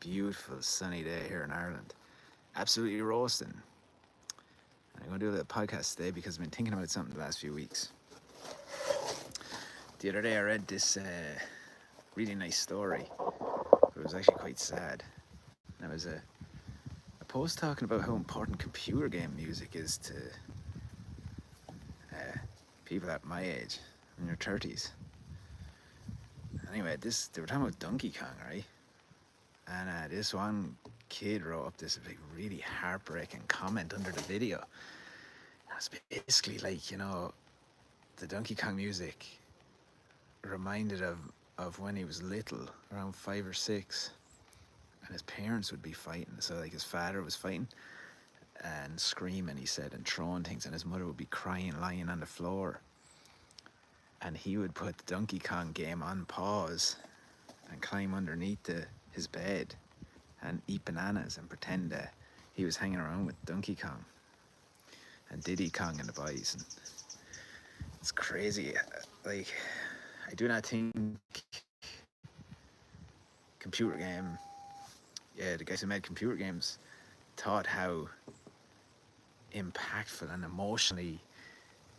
beautiful sunny day here in Ireland. Absolutely roasting. I'm going to do a little podcast today because I've been thinking about something the last few weeks. The other day I read this really nice story, but it was actually quite sad. And it was a post talking about how important computer game music is to people at my age, in their 30s. Anyway, they were talking about Donkey Kong, right? And this one kid wrote up this really heartbreaking comment under the video. And it's basically like, the Donkey Kong music reminded of when he was little, around 5 or 6, and his parents would be fighting. So like his father was fighting and screaming, he said, and throwing things, and his mother would be crying, lying on the floor. And he would put the Donkey Kong game on pause and climb underneath his bed and eat bananas and pretend that he was hanging around with Donkey Kong and Diddy Kong and the boys. And it's crazy. Like, I do not think the guys who made computer games thought how impactful and emotionally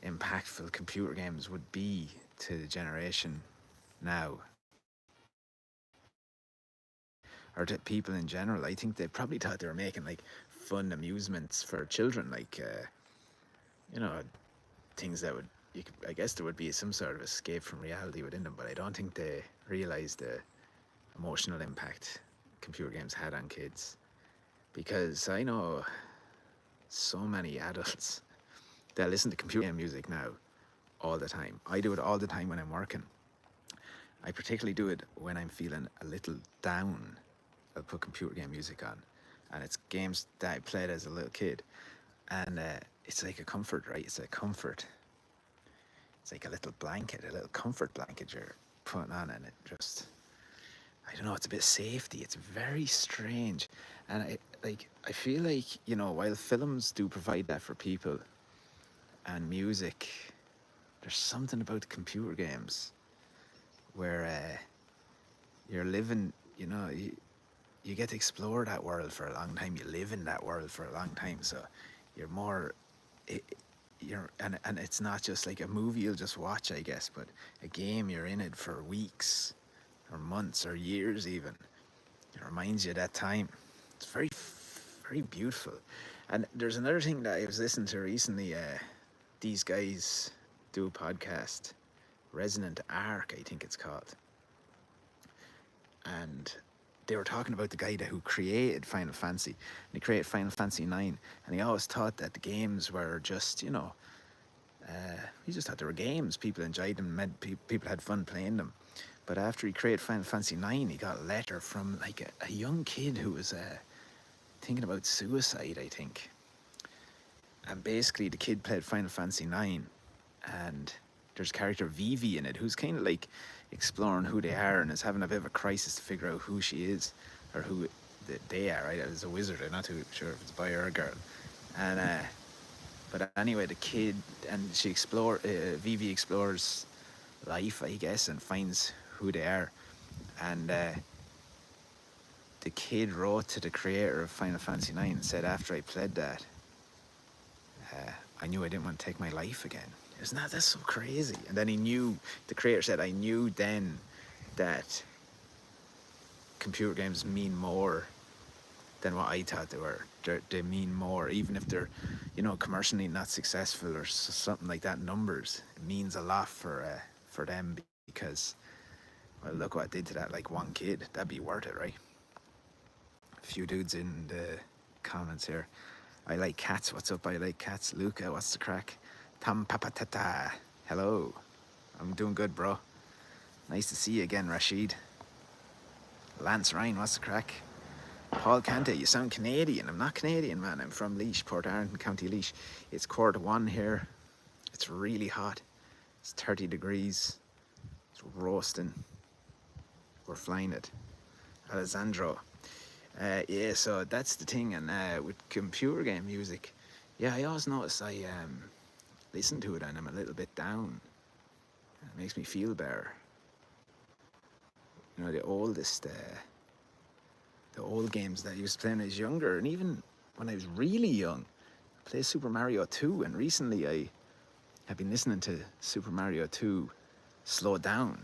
impactful computer games would be to the generation now, or to people in general. I think they probably thought they were making like fun amusements for children, like things that I guess there would be some sort of escape from reality within them, but I don't think they realized the emotional impact computer games had on kids. Because I know so many adults that listen to computer game music now all the time. I do it all the time when I'm working. I particularly do it when I'm feeling a little down. I'll put computer game music on, and it's games that I played as a little kid, and it's like a comfort, right? It's a comfort. It's like a little blanket, a little comfort blanket you're putting on, and it just, I don't know, it's a bit of safety. It's very strange. And I feel like, while films do provide that for people and music, there's something about computer games where you're living, you get to explore that world for a long time. You live in that world for a long time. So you're more, and it's not just like a movie you'll just watch, I guess, but a game, you're in it for weeks or months or years even. It reminds you of that time. It's very, very beautiful. And there's another thing that I was listening to recently. These guys do a podcast, Resonant Arc, I think it's called. And they were talking about the guy who created Final Fantasy. And he created Final Fantasy 9. And he always thought that the games were just, he just thought they were games. People enjoyed them, people had fun playing them. But after he created Final Fantasy 9, he got a letter from like a young kid who was thinking about suicide, I think. And basically the kid played Final Fantasy 9, and there's a character Vivi in it who's kind of like exploring who they are and is having a bit of a crisis to figure out who she is, or who they are, right? As a wizard, I'm not too sure if it's a boy or a girl. And but anyway, the kid, and Vivi explores life, I guess, and finds who they are. And the kid wrote to the creator of Final Fantasy 9 and said, after I played that, I knew I didn't want to take my life again. Isn't that's so crazy? And then the creator said, I knew then that computer games mean more than what I thought they were. They mean more, even if they're, commercially not successful or something like that. Numbers, it means a lot for them, because, well, look what I did to that, like one kid. That'd be worth it, right? A few dudes in the comments here. I like cats. What's up? I like cats. Luca, what's the crack? Tam Papatata. Hello. I'm doing good, bro. Nice to see you again, Rashid. Lance Ryan, what's the crack? Paul Cante, you sound Canadian. I'm not Canadian, man. I'm from Laois, Port Arlington, County Laois. It's 1:15 here. It's really hot. It's 30 degrees. It's roasting. We're flying it. Alessandro. Yeah, so that's the thing. And with computer game music, yeah, I always notice I listen to it and I'm a little bit down. It makes me feel better. The oldest the old games that I used to play when I was younger, and even when I was really young. I played Super Mario 2, and recently I have been listening to Super Mario 2 slow down.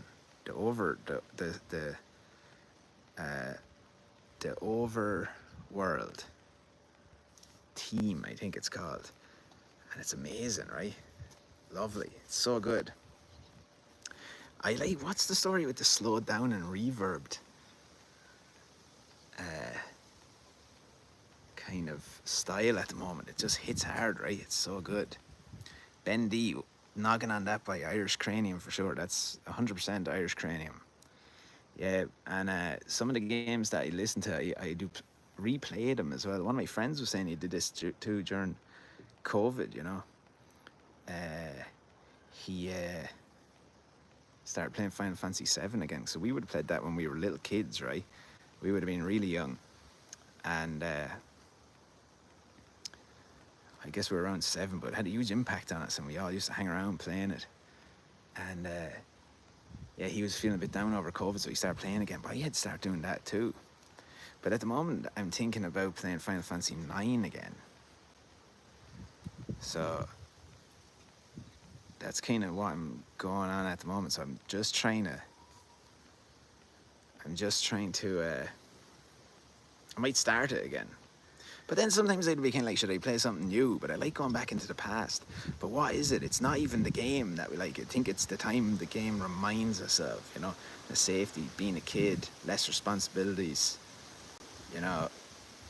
The overworld team, I think it's called, and it's amazing, right? Lovely, it's so good. I like, what's the story with the slowed down and reverbed kind of style at the moment? It just hits hard, right? It's so good. Ben D, noggin on that by Irish Cranium for sure. That's 100% Irish Cranium. Yeah, and some of the games that I listen to, I do replay them as well. One of my friends was saying he did this too during COVID, you know. He started playing Final Fantasy VII again. So we would have played that when we were little kids, right? We would have been really young. And I guess we were around 7, but it had a huge impact on us, and we all used to hang around playing it. And yeah, he was feeling a bit down over COVID, so he started playing again. But I had to start doing that too. But at the moment, I'm thinking about playing Final Fantasy IX again. So that's kind of what I'm going on at the moment. So I'm just trying to. I might start it again. But then sometimes I'd be kind of like, should I play something new? But I like going back into the past. But what is it? It's not even the game that we like. I think it's the time the game reminds us of, you know, the safety, being a kid, less responsibilities, you know,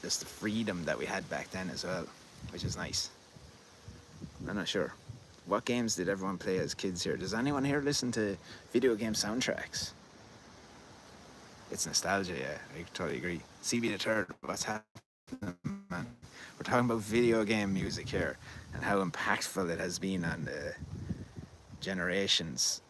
just the freedom that we had back then as well, which is nice. I'm not sure. What games did everyone play as kids here? Does anyone here listen to video game soundtracks? It's nostalgia, yeah. I totally agree. CB the Third, what's happening, man? We're talking about video game music here and how impactful it has been on the generations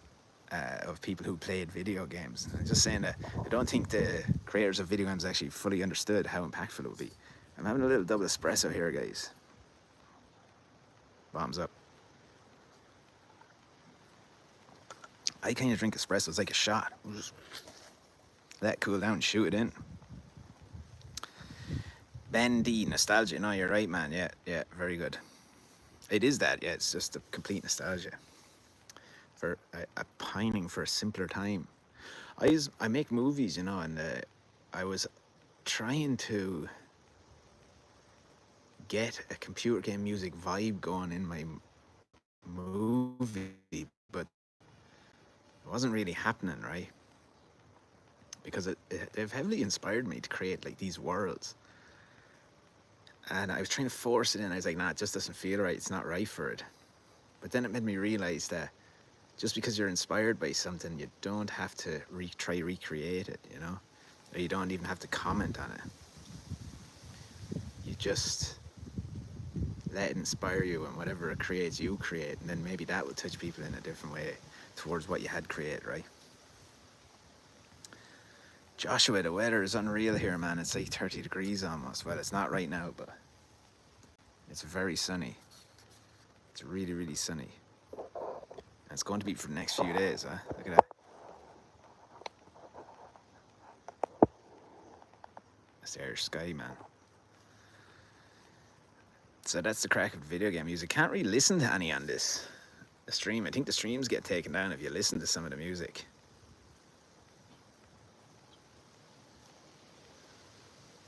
of people who played video games. I'm just saying that I don't think the creators of video games actually fully understood how impactful it would be. I'm having a little double espresso here, guys. Bombs up. I kind of drink espresso. It's like a shot. We'll just let it cool down and shoot it in. Ben D, nostalgia. No, you're right, man. Yeah, very good. It is that, yeah. It's just a complete nostalgia. For a pining for a simpler time. I make movies, you know, and I was trying to get a computer game music vibe going in my movie, but it wasn't really happening, right? Because they've heavily inspired me to create like these worlds. And I was trying to force it in. I was like, nah, it just doesn't feel right. It's not right for it. But then it made me realize that just because you're inspired by something, you don't have to recreate it, you know? Or you don't even have to comment on it. You just let it inspire you, and whatever it creates, you create. And then maybe that will touch people in a different way towards what you had created, right? Joshua, the weather is unreal here, man. It's like 30 degrees almost. Well, it's not right now, but it's very sunny. It's really, really sunny. And it's going to be for the next few days, huh? Look at that. That's the Irish sky, man. So that's the crack of video game music. Can't really listen to any on this stream. I think the streams get taken down if you listen to some of the music.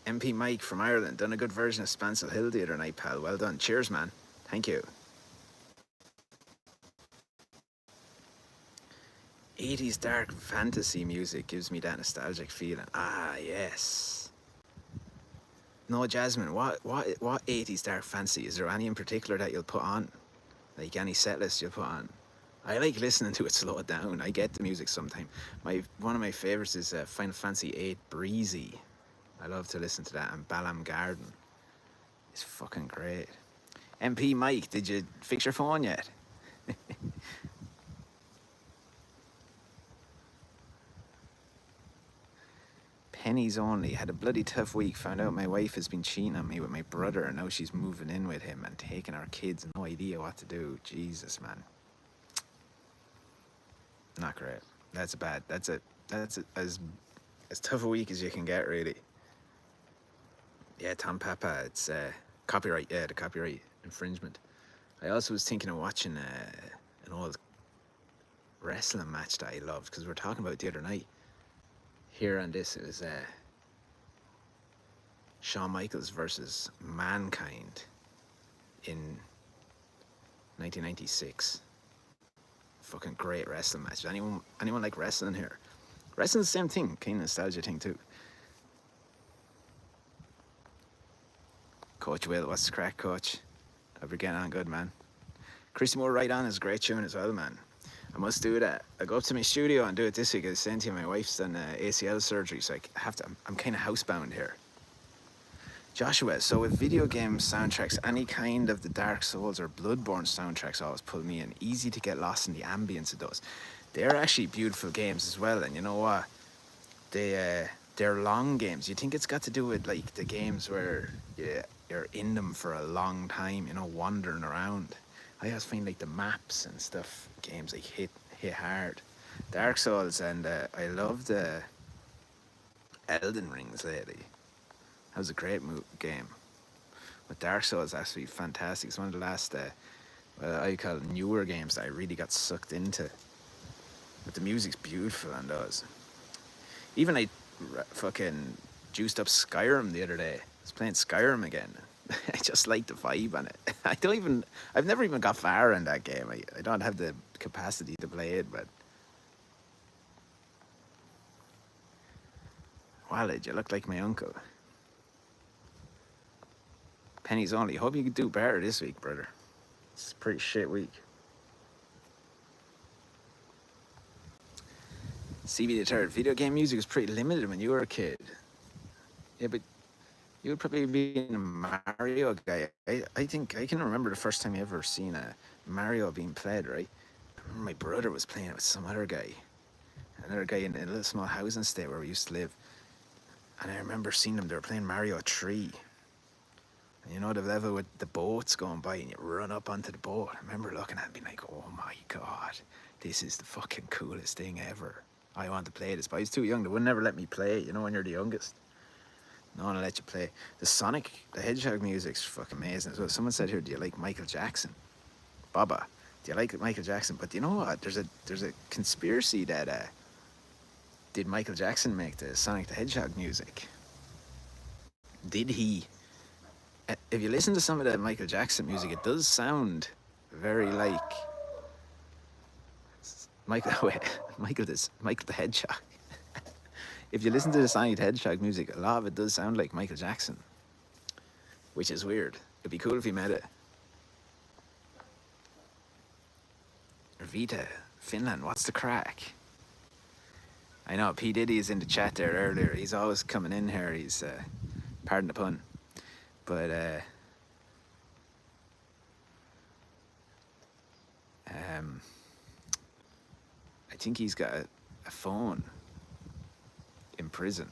MP Mike from Ireland, done a good version of Spancel Hill the other night, pal. Well done. Cheers, man. Thank you. 80s dark fantasy music gives me that nostalgic feeling. Ah, yes. No, Jasmine, what 80s dark fantasy? Is there any in particular that you'll put on? Like any set list you'll put on? I like listening to it slowed down. I get the music sometime. One of my favorites is Final Fantasy VIII Breezy. I love to listen to that. And Balam Garden. It's fucking great. MP Mike, did you fix your phone yet? Pennies only. Had a bloody tough week. Found out my wife has been cheating on me with my brother, and now she's moving in with him and taking our kids. No idea what to do. Jesus, man. Not great. That's as tough a week as you can get, really. Yeah, Tom Papa. It's copyright. Yeah, the copyright infringement. I also was thinking of watching an old wrestling match that I loved because we were talking about it the other night. Here on this, it was Shawn Michaels versus Mankind in 1996. Fucking great wrestling match. Anyone like wrestling here? Wrestling's the same thing, kind of nostalgia thing too. Coach Will, what's the crack, Coach? Hope you're getting on good, man. Christy Moore Right On is a great tune as well, man. I must do that. I go up to my studio and do it this week. I was saying to you, my wife's done ACL surgery, so I have to. I'm kind of housebound here. Joshua, so with video game soundtracks, any kind of the Dark Souls or Bloodborne soundtracks always pull me in. Easy to get lost in the ambience of those. They're actually beautiful games as well, and you know what? They're long games. You think it's got to do with like the games where you're in them for a long time, you know, wandering around. I always find like the maps and stuff, games like hit hard. Dark Souls, and I love the Elden Rings lately. That was a great game. But Dark Souls is actually fantastic. It's one of the last, I call it newer games that I really got sucked into. But the music's beautiful on those. Even I fucking juiced up Skyrim the other day. I was playing Skyrim again. I just like the vibe on it. I've never even got far in that game. I don't have the capacity to play it, but. Walid, you look like my uncle. Pennies only. Hope you can do better this week, brother. It's a pretty shit week. CB the Third. Video game music was pretty limited when you were a kid. Yeah, but you would probably be a Mario guy. I think I can remember the first time I ever seen a Mario being played, right? I remember my brother was playing it with some other guy. Another guy in a little small housing estate where we used to live. And I remember seeing them, they were playing Mario 3. And you know the level with the boats going by and you run up onto the boat. I remember looking at it and being like, oh my God, this is the fucking coolest thing ever. I want to play this, but I was too young. They would never let me play, you know, when you're the youngest. No one will let you play. The Sonic the Hedgehog music's fucking amazing as well. Someone said here, do you like Michael Jackson? Baba, do you like Michael Jackson? But you know what? There's a conspiracy that did Michael Jackson make the Sonic the Hedgehog music? Did he? If you listen to some of the Michael Jackson music, it does sound very like Michael the Hedgehog. If you listen to the Sonic the Hedgehog music, a lot of it does sound like Michael Jackson, which is weird. It'd be cool if he made it. Vita, Finland, what's the crack? I know P. Diddy is in the chat there earlier. He's always coming in here. He's, pardon the pun, but I think he's got a phone in prison.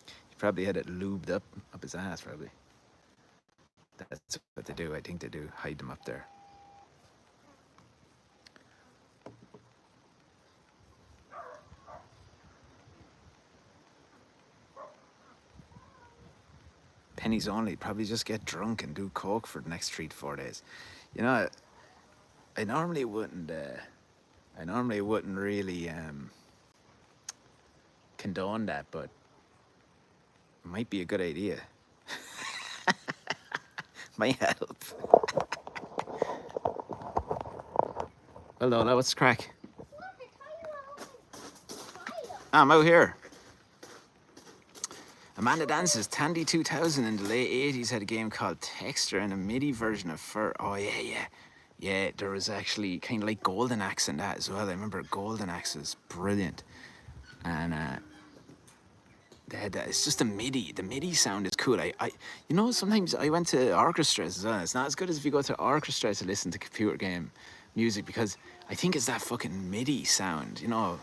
He probably had it lubed up his ass, probably. That's what they do. I think they do hide them up there. Pennies only. Probably just get drunk and do coke for the next 3 to 4 days. You know, I normally wouldn't really condone that, but it might be a good idea. Might help. Well, Lola, what's the crack? I'm out here. Amanda Dances, Tandy 2000 in the late 80s had a game called Texture and a MIDI version of Fur. Oh, yeah. Yeah, there was actually kind of like Golden Axe in that as well. I remember Golden Axe was brilliant. And they had that. It's just a MIDI. The MIDI sound is cool. You know, sometimes I went to orchestras as well. It's not as good as if you go to orchestra to listen to computer game music, because I think it's that fucking MIDI sound, you know,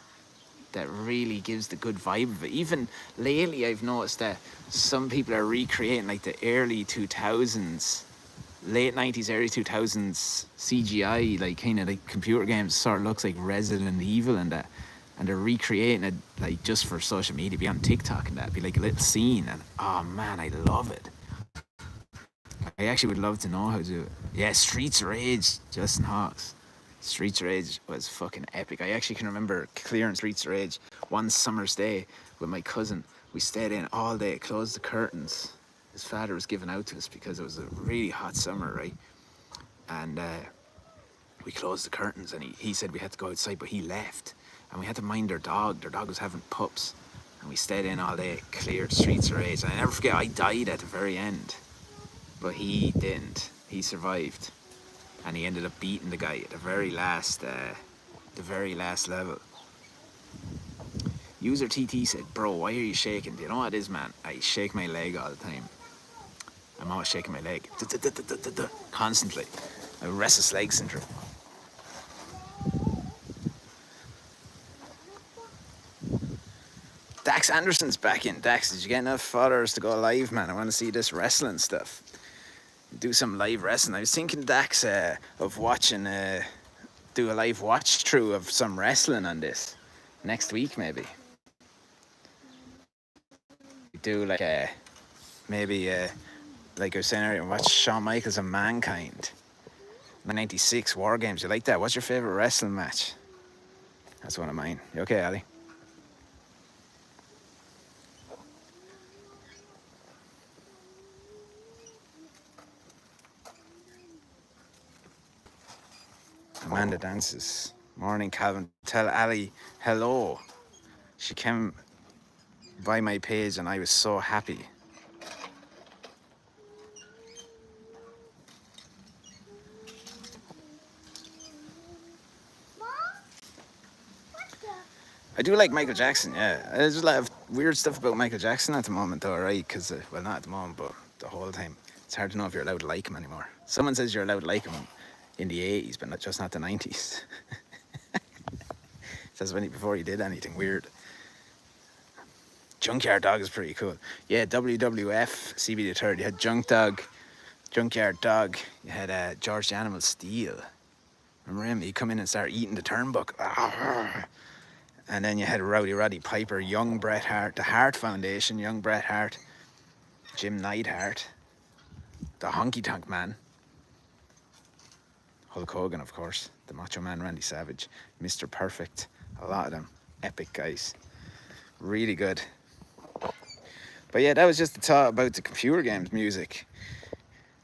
that really gives the good vibe of it. Even lately, I've noticed that some people are recreating like the early 2000s, late 90s, early 2000s CGI, like kind of like computer games, sort of looks like Resident Evil and that. And they're recreating it like just for social media, be on TikTok and that, be like a little scene. And oh man, I love it. I actually would love to know how to do it. Yeah, Streets of Rage, Justin Hawks. Streets of Rage was fucking epic. I actually can remember clearing Streets of Rage one summer's day with my cousin. We stayed in all day, closed the curtains. His father was giving out to us because it was a really hot summer, right? And we closed the curtains and he said we had to go outside, but he left. And we had to mind their dog. Their dog was having pups. And we stayed in all day, cleared Streets of Rage. And I never forget, I died at the very end. But he didn't. He survived. And he ended up beating the guy at the very last level. User TT said, bro, why are you shaking? Do you know what it is, man? I shake my leg all the time. I'm always shaking my leg. Constantly. A restless leg syndrome. Dax Anderson's back in. Dax, did you get enough followers to go live, man? I want to see this wrestling stuff. Do some live wrestling. I was thinking, Dax, of watching, do a live watch through of some wrestling on this next week, maybe. Do like maybe like I was saying earlier, watch Shawn Michaels and Mankind. 96 War Games. You like that? What's your favorite wrestling match? That's one of mine. You okay, Ali? Amanda dances. Morning, Calvin. Tell Ali hello. She came by my page and I was so happy. I do like Michael Jackson, yeah. There's a lot of weird stuff about Michael Jackson at the moment, though, right? Because, well, not at the moment, but the whole time. It's hard to know if you're allowed to like him anymore. Someone says you're allowed to like him in the 80s, but just not the 90s. Says before he did anything weird. Junkyard Dog is pretty cool. Yeah, WWF, CB the Third. You had Junkyard Dog. You had George the Animal Steel. Remember him? He'd come in and start eating the turnbuckle. And then you had Rowdy Roddy Piper, Young Bret Hart, the Hart Foundation, Young Bret Hart, Jim Neidhart, the Honky Tonk Man, Hulk Hogan, of course, the Macho Man Randy Savage, Mr. Perfect, a lot of them, epic guys, really good. But yeah, that was just the thought about the computer games music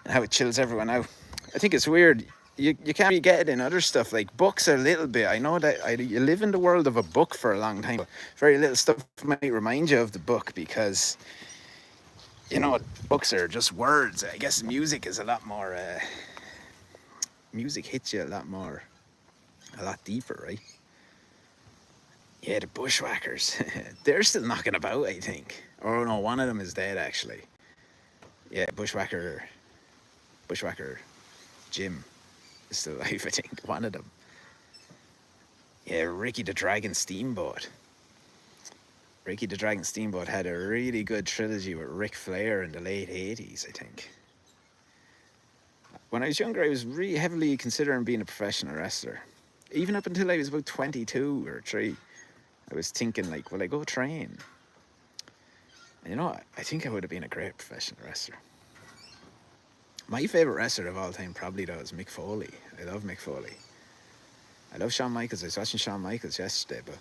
and how it chills everyone out. I think it's weird. You can't really get it in other stuff, like books a little bit. I know that you live in the world of a book for a long time, but very little stuff might remind you of the book because, you know, books are just words. I guess music is a lot more, music hits you a lot deeper, right? Yeah, the Bushwhackers, they're still knocking about, I think. Oh no, one of them is dead actually. Yeah, Bushwhacker Jim is still alive, I think, one of them. Yeah, Ricky the Dragon Steamboat. Ricky the Dragon Steamboat had a really good trilogy with Ric Flair in the late 80s, I think. When I was younger, I was really heavily considering being a professional wrestler. Even up until I was about 22 or 3, I was thinking, like, will I go train? And you know what? I think I would have been a great professional wrestler. My favourite wrestler of all time probably, though, is Mick Foley. I love Mick Foley. I love Shawn Michaels. I was watching Shawn Michaels yesterday, but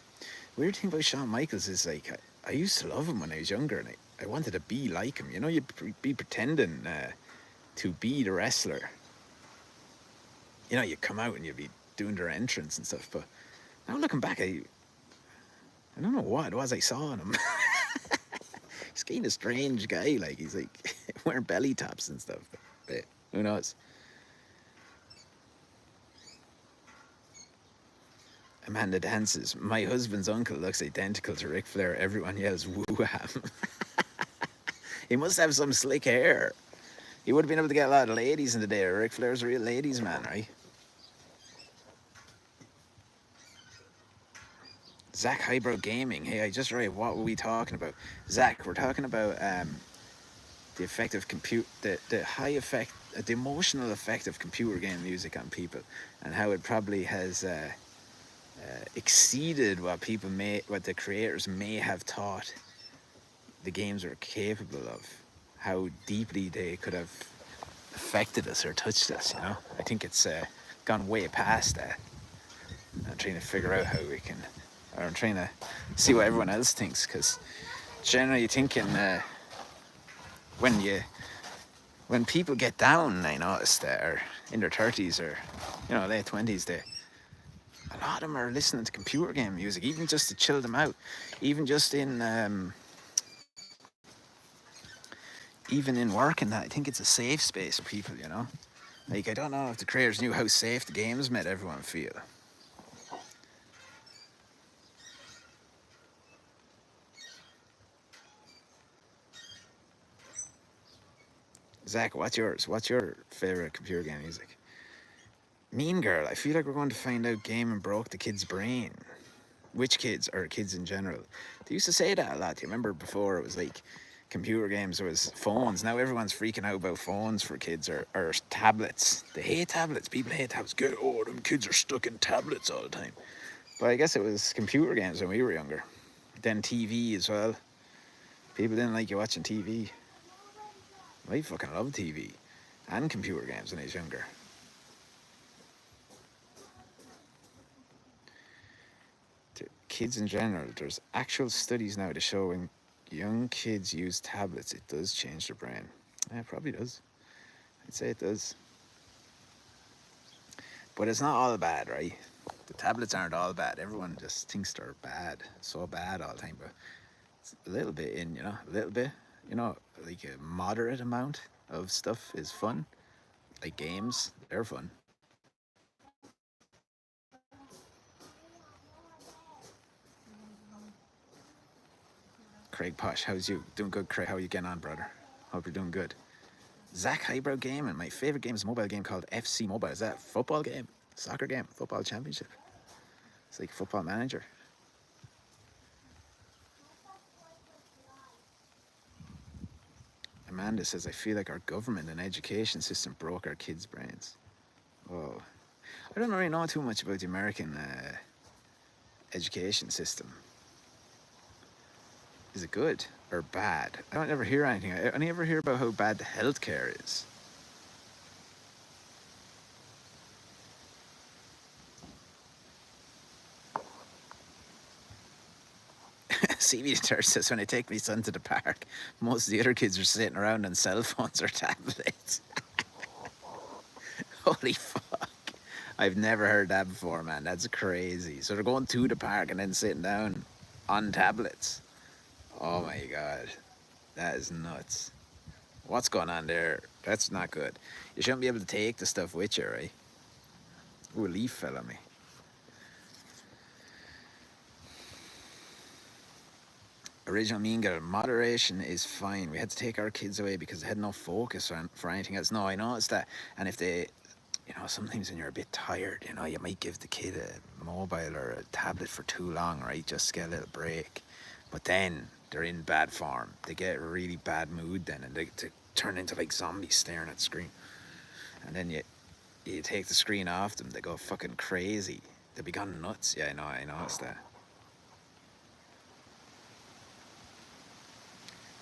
the weird thing about Shawn Michaels is, like, I used to love him when I was younger, and I wanted to be like him. You know, you'd be pretending to be the wrestler. You know, you'd come out and you'd be doing their entrance and stuff, but now looking back, I don't know what it was I saw in him. He's kind of a strange guy, like, he's like wearing belly tops and stuff. But who knows? Amanda dances. My husband's uncle looks identical to Ric Flair. Everyone yells woo-ham. He must have some slick hair. He would have been able to get a lot of ladies in the day. Ric Flair's a real ladies man, right? Zach Highbrow Gaming. Hey, I just read, what were we talking about? Zach, we're talking about the effect of the high effect, the emotional effect of computer game music on people, and how it probably has exceeded what the creators may have thought the games were capable of. How deeply they could have affected us or touched us, you know. I think it's gone way past that. I'm trying to figure out how we can, or I'm trying to see what everyone else thinks, because generally thinking when you when people get down, I notice that are in their 30s or late 20s, they a lot of them are listening to computer game music, even just to chill them out, even just even in work and that. I think it's a safe space for people, you know. Like, I don't know if the creators knew how safe the games made everyone feel. Zach, what's yours? What's your favorite computer game music? Mean Girl. I feel like we're going to find out gaming broke the kid's brain. Which kids, or kids in general? They used to say that a lot. Do you remember before it was like computer games, there was phones. Now everyone's freaking out about phones for kids, or tablets. They hate tablets. People hate tablets. Them kids are stuck in tablets all the time. But I guess it was computer games when we were younger. Then TV as well. People didn't like you watching TV. I fucking love TV and computer games when I was younger. Kids in general, there's actual studies now to show when young kids use tablets, it does change their brain. Yeah, it probably does. I'd say it does. But it's not all bad, right? The tablets aren't all bad. Everyone just thinks they're bad, so bad all the time. But it's a little bit a little bit, like a moderate amount of stuff is fun. Like games, they're fun. Craig Posh, how's you? Doing good, Craig. How are you getting on, brother? Hope you're doing good. Zach Highbrow Gaming. My favorite game is a mobile game called FC Mobile. Is that a football game? Soccer game? Football championship? It's like Football Manager. Amanda says, I feel like our government and education system broke our kids' brains. Whoa. I don't really know too much about the American education system. Is it good or bad? I don't ever hear anything. I only ever hear about how bad the healthcare is. CB Church says, when I take my son to the park, most of the other kids are sitting around on cell phones or tablets. Holy fuck. I've never heard that before, man. That's crazy. So they're going to the park and then sitting down on tablets. Oh my god. That is nuts. What's going on there? That's not good. You shouldn't be able to take the stuff with you, right? Ooh, a leaf fell on me. Original Mean Girl, moderation is fine. We had to take our kids away because they had no focus for anything else. No, I noticed that. And if they, sometimes when you're a bit tired, you might give the kid a mobile or a tablet for too long, right? Just get a little break. But then they're in bad form. They get a really bad mood then, and they turn into like zombies staring at the screen. And then you take the screen off them, they go fucking crazy. They become nuts. Yeah, I noticed that.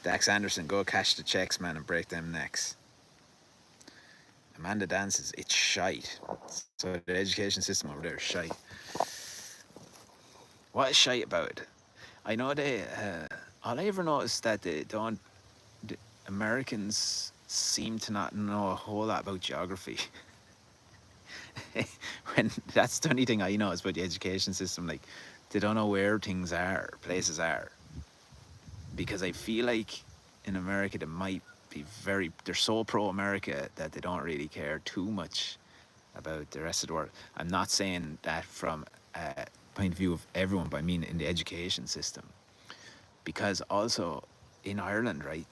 Dax Anderson, go cash the checks, man, and break them necks. Amanda dances, it's shite. So the education system over there is shite. What is shite about it? I know all I ever noticed that the Americans seem to not know a whole lot about geography. When that's the only thing I know is about the education system. Like, they don't know where places are. Because I feel like in America they might be they're so pro-America that they don't really care too much about the rest of the world. I'm not saying that from a point of view of everyone, but I mean in the education system. Because also in Ireland, right,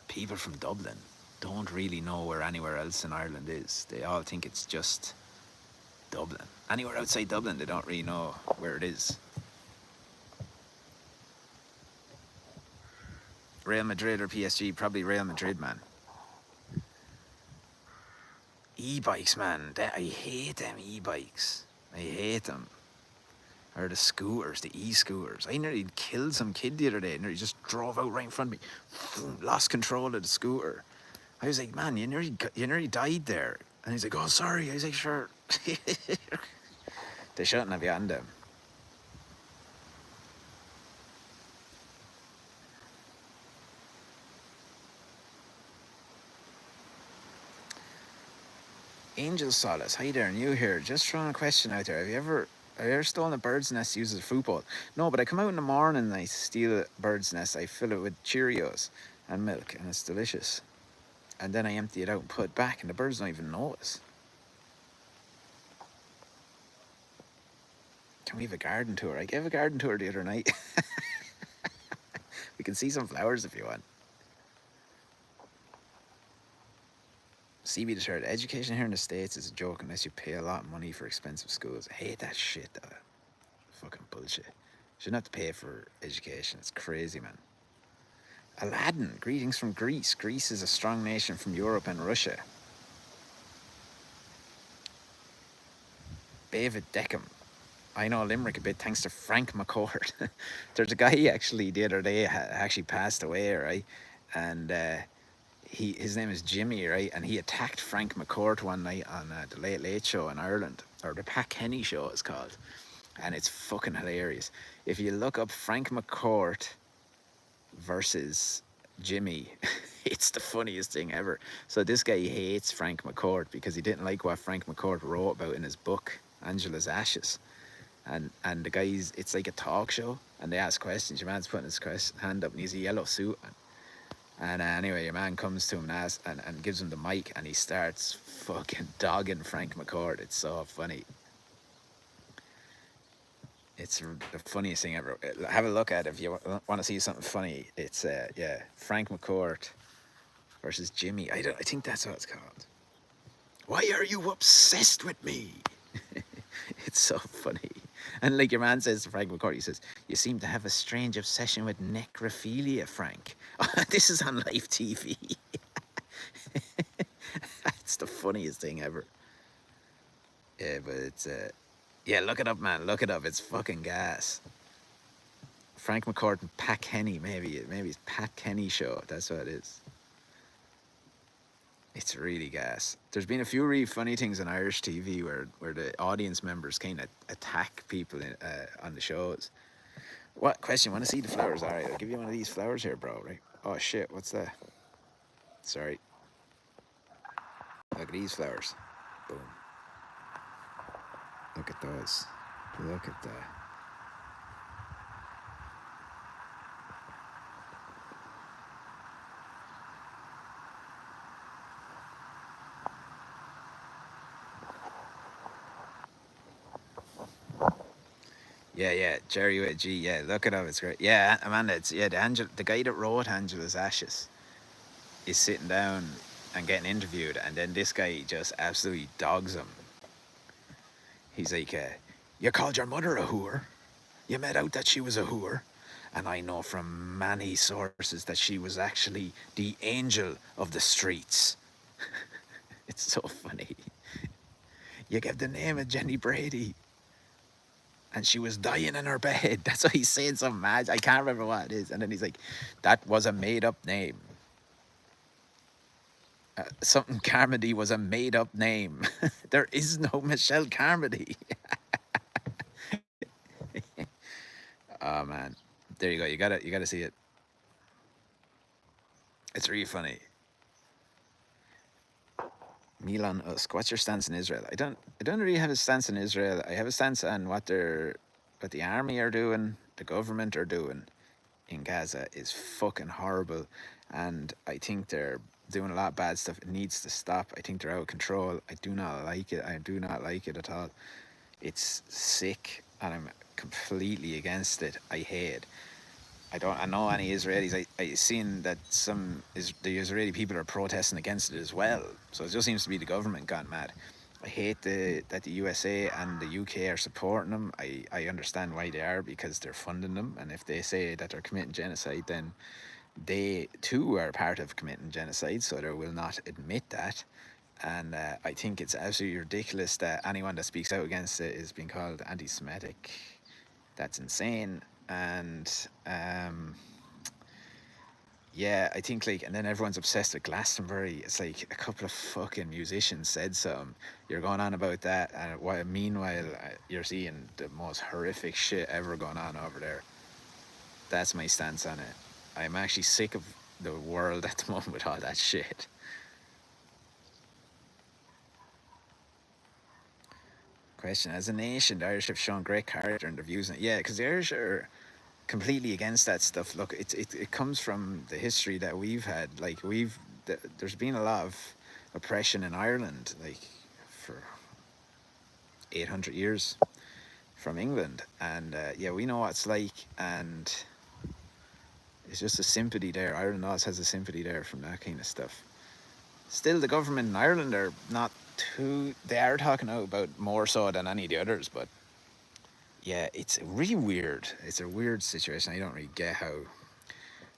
people from Dublin don't really know where anywhere else in Ireland is. They all think it's just Dublin. Anywhere outside Dublin, they don't really know where it is. Real Madrid or PSG? Probably Real Madrid, man. E-bikes, man. I hate them e-bikes. I hate them. Or the scooters, the e-scooters. I nearly killed some kid the other day. Nearly just drove out right in front of me. Lost control of the scooter. I was like, man, you nearly died there. And he's like, oh, sorry. I was like, sure. They shouldn't have you on them. Angel Solace, hi there, new here. Just throwing a question out there. Have you ever stolen a bird's nest used as a food bowl? No, but I come out in the morning and I steal a bird's nest. I fill it with Cheerios and milk, and it's delicious. And then I empty it out and put it back, and the birds don't even notice. Can we have a garden tour? I gave a garden tour the other night. We can see some flowers if you want. CB the third. Education here in the States is a joke unless you pay a lot of money for expensive schools. I hate that shit, though. Fucking bullshit. Shouldn't have to pay for education. It's crazy, man. Aladdin, greetings from Greece. Greece is a strong nation from Europe and Russia. David Deckham. I know Limerick a bit thanks to Frank McCourt. There's a guy actually the other day actually passed away, right? And his name is Jimmy, right? And he attacked Frank McCourt one night on the Late Late Show in Ireland, or the Pat Kenny Show it's called, and it's fucking hilarious. If you look up Frank McCourt versus Jimmy, it's the funniest thing ever. So this guy hates Frank McCourt because he didn't like what Frank McCourt wrote about in his book Angela's Ashes. And the guys, it's like a talk show, and they ask questions. Your man's putting his hand up, and he's a yellow suit. And anyway, your man comes to him and gives him the mic, and he starts fucking dogging Frank McCourt. It's so funny. It's the funniest thing ever. Have a look at it if you want to see something funny. It's Frank McCourt versus Jimmy. I think that's what it's called. Why are you obsessed with me? It's so funny. And like your man says to Frank McCourt, he says, you seem to have a strange obsession with necrophilia, Frank. This is on live TV. It's the funniest thing ever. Yeah, but it's yeah, look it up, man. Look it up. It's fucking gas. Frank McCourt and Pat Kenny, maybe it's Pat Kenny show. That's what it is. It's really gas. There's been a few really funny things on Irish TV where the audience members kind of attack people on the shows. What question? Want to see the flowers? All right, I'll give you one of these flowers here, bro. Right? Oh shit, what's that? Sorry. Look at these flowers. Boom. Look at those. Look at that. Yeah, Jerry with G. Yeah, look it up. It's great. Yeah, Amanda. It's the guy that wrote Angela's Ashes is sitting down and getting interviewed, and then this guy just absolutely dogs him. He's like, "You called your mother a whore. You made out that she was a whore, and I know from many sources that she was actually the angel of the streets." It's so funny. You gave the name of Jenny Brady, and she was dying in her bed. That's what he's saying, some mad. I can't remember what it is. And then he's like, that was a made up name. Something Carmody was a made up name. There is no Michelle Carmody. Oh man. There you go. You gotta see it. It's really funny. Milan Usk, what's your stance in Israel? I don't really have a stance in Israel. I have a stance on what the army are doing, the government are doing in Gaza is fucking horrible, and I think they're doing a lot of bad stuff. It needs to stop. I think they're out of control. I do not like it. I do not like it at all. It's sick, and I'm completely against it. I hate it. I know any Israelis. I seen that the Israeli people are protesting against it as well. So it just seems to be the government gone mad. I hate that the USA and the UK are supporting them. I understand why they are, because they're funding them, and if they say that they're committing genocide, then they too are part of committing genocide, so they will not admit that. And I think it's absolutely ridiculous that anyone that speaks out against it is being called anti-Semitic. That's insane. And Yeah, I think like, and then everyone's obsessed with Glastonbury. It's like a couple of fucking musicians said something. You're going on about that, and while meanwhile you're seeing the most horrific shit ever going on over there. That's my stance on it. I'm actually sick of the world at the moment with all that shit. Question: as a nation, the Irish have shown great character in their views. Yeah, because the Irish are completely against that stuff. Look, it comes from the history that we've had. Like there's been a lot of oppression in Ireland, like for 800 years from England, and yeah, we know what it's like, and it's just a sympathy there. Ireland always has a sympathy there from that kind of stuff. Still, the government in Ireland are not too. They are talking out about more so than any of the others, but yeah, it's really weird. It's a weird situation. I don't really get how.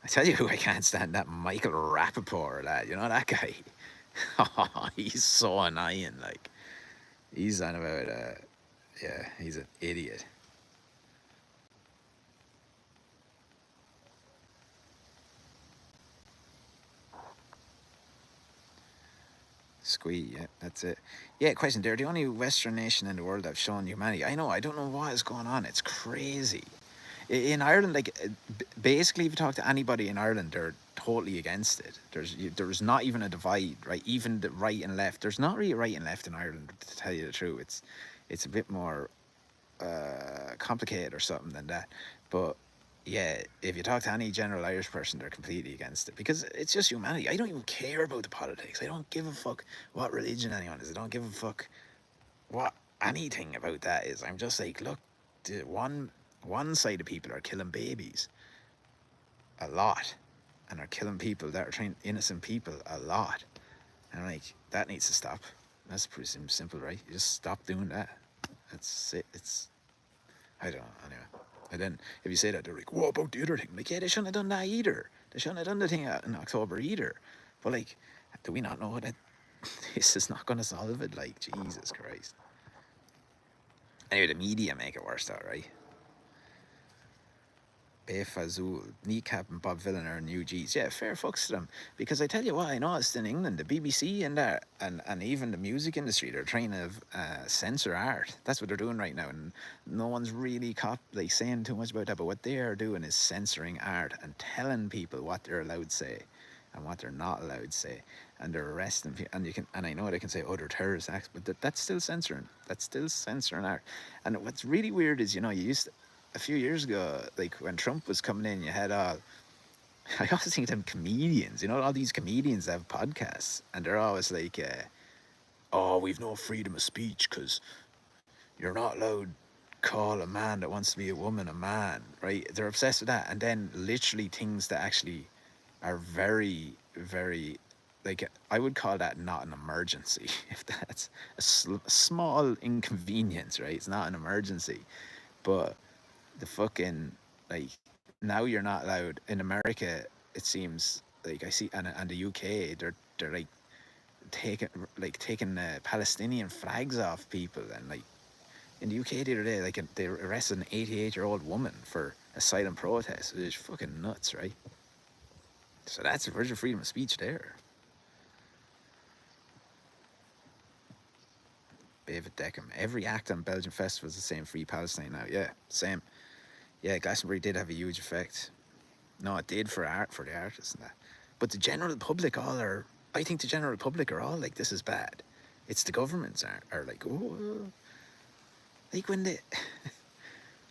I tell you who I can't stand, that Michael Rappaport, lad. You know that guy? Oh, he's so annoying. Like, he's on about, yeah, he's an idiot. Squee, yeah, that's it. Yeah, question. They're the only Western nation in the world that's shown humanity. I know, I don't know what is going on. It's crazy. In Ireland, like, basically, if you talk to anybody in Ireland, they're totally against it. There's not even a divide, right? Even the right and left. There's not really a right and left in Ireland, to tell you the truth. It's a bit more complicated or something than that. But yeah, if you talk to any general Irish person, they're completely against it because it's just humanity. I don't even care about the politics. I don't give a fuck what religion anyone is. I don't give a fuck what anything about that is. I'm just like, look, the one side of people are killing babies a lot, and are killing people that are trying innocent people a lot, and like that needs to stop. That's pretty simple, right? You just stop doing that. That's it. It's I don't know. Anyway. And then if you say that, they're like, what about the other thing? Like, yeah, they shouldn't have done that either. They shouldn't have done the thing in October either. But like, do we not know that this is not going to solve it? Like, Jesus Christ. Anyway, the media make it worse though, right? Fazul, Kneecap and Bob Villan are new G's. Yeah, fair fucks to them. Because I tell you what, I noticed in England, the BBC and that, and even the music industry, they're trying to censor art. That's what they're doing right now. And no one's really like saying too much about that. But what they are doing is censoring art and telling people what they're allowed to say and what they're not allowed to say. And they're arresting people. And I know they can say, oh, they're terrorist acts, but that's still censoring. That's still censoring art. And what's really weird is, you used to, a few years ago, like when Trump was coming in, you had all. I always think of them comedians, all these comedians that have podcasts, and they're always like, "Oh, we've no freedom of speech because you're not allowed to call a man that wants to be a woman a man," right? They're obsessed with that, and then literally things that actually are very, very, like I would call that not an emergency. If that's a small inconvenience, right? It's not an emergency, but the fucking like now you're not allowed in America. It seems like I see, and the UK, they're like taking Palestinian flags off people, and like in the UK the other day, like they arrested an 88-year-old woman for a silent protest. It's fucking nuts, right? So that's a version of freedom of speech there. David Deckham. Every act on Belgian festivals is the same. Free Palestine now. Yeah, same. Yeah, Glastonbury did have a huge effect. No, it did for the artists and that. But the general public I think the general public are all like, this is bad. It's the governments are like, oh, like when they.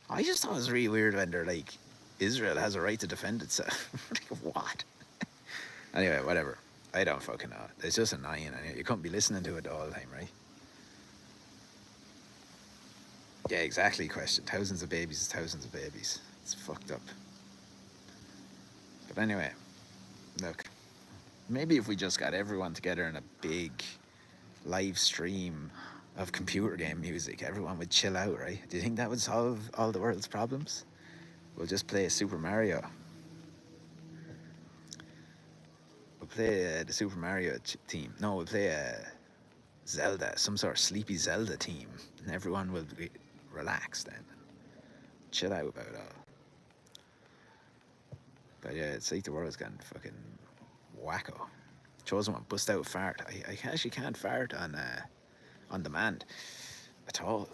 I just thought it was really weird when they're like, Israel has a right to defend itself. Like, what? Anyway, whatever. I don't fucking know. It's just annoying. You couldn't be listening to it all the time, right? Yeah, exactly. Question. Thousands of babies is thousands of babies. It's fucked up. But anyway, look. Maybe if we just got everyone together in a big live stream of computer game music, everyone would chill out, right? Do you think that would solve all the world's problems? We'll just play Super Mario. We'll play the Super Mario team. No, we'll play Zelda, some sort of sleepy Zelda team, and everyone will be relaxed then. Chill out about it all. But yeah, it's like the world's gone fucking wacko. Chosen one, bust out fart. I actually can't fart on demand at all.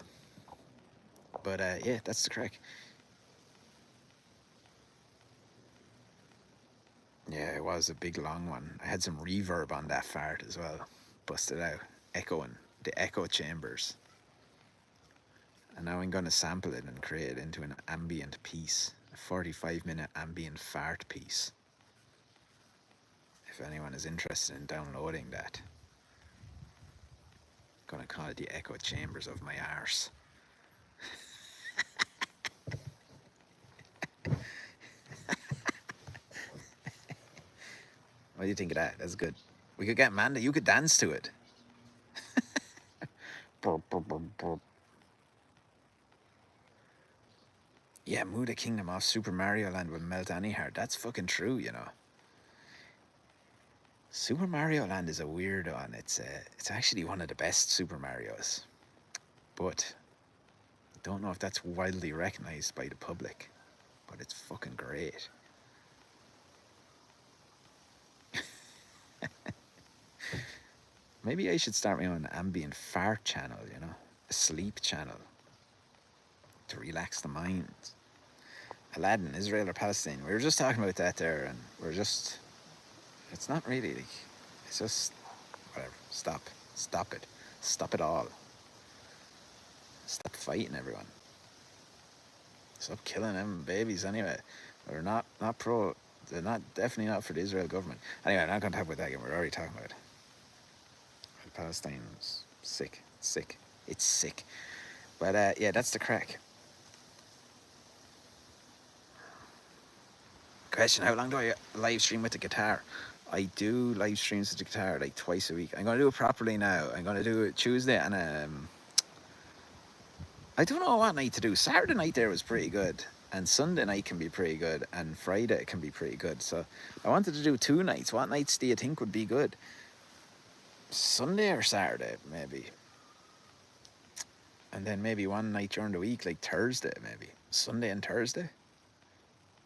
But yeah, that's the crack. Yeah, it was a big long one. I had some reverb on that fart as well. Busted out, echoing the echo chambers. And now I'm going to sample it and create it into an ambient piece, a 45-minute ambient fart piece. If anyone is interested in downloading that, I'm going to call it the echo chambers of my arse. What do you think of that? That's good. We could get Amanda. You could dance to it. Yeah, move the kingdom off Super Mario Land will melt any heart. That's fucking true, you know. Super Mario Land is a weird one. It's actually one of the best Super Marios, but I don't know if that's widely recognized by the public. But it's fucking great. Maybe I should start my own ambient fart channel, you know, a sleep channel to relax the mind. Aladdin, Israel or Palestine? We were just talking about that there, and it's not really like, it's just, whatever. Stop it all. Stop fighting everyone. Stop killing them babies anyway. They're not pro. They're definitely not for the Israel government. Anyway, I'm not going to talk about that again. We're already talking about it. Palestine's sick. It's sick. But yeah, that's the crack. Question: how long do I live stream with the guitar? I do live streams with the guitar like twice a week. I'm going to do it properly now. I'm going to do it Tuesday and I don't know what night to do. Saturday night there was pretty good, and Sunday night can be pretty good, and Friday can be pretty good. So I wanted to do 2 nights. What nights do you think would be good? Sunday or Saturday, maybe. And then maybe one night during the week, like Thursday, maybe. Sunday and Thursday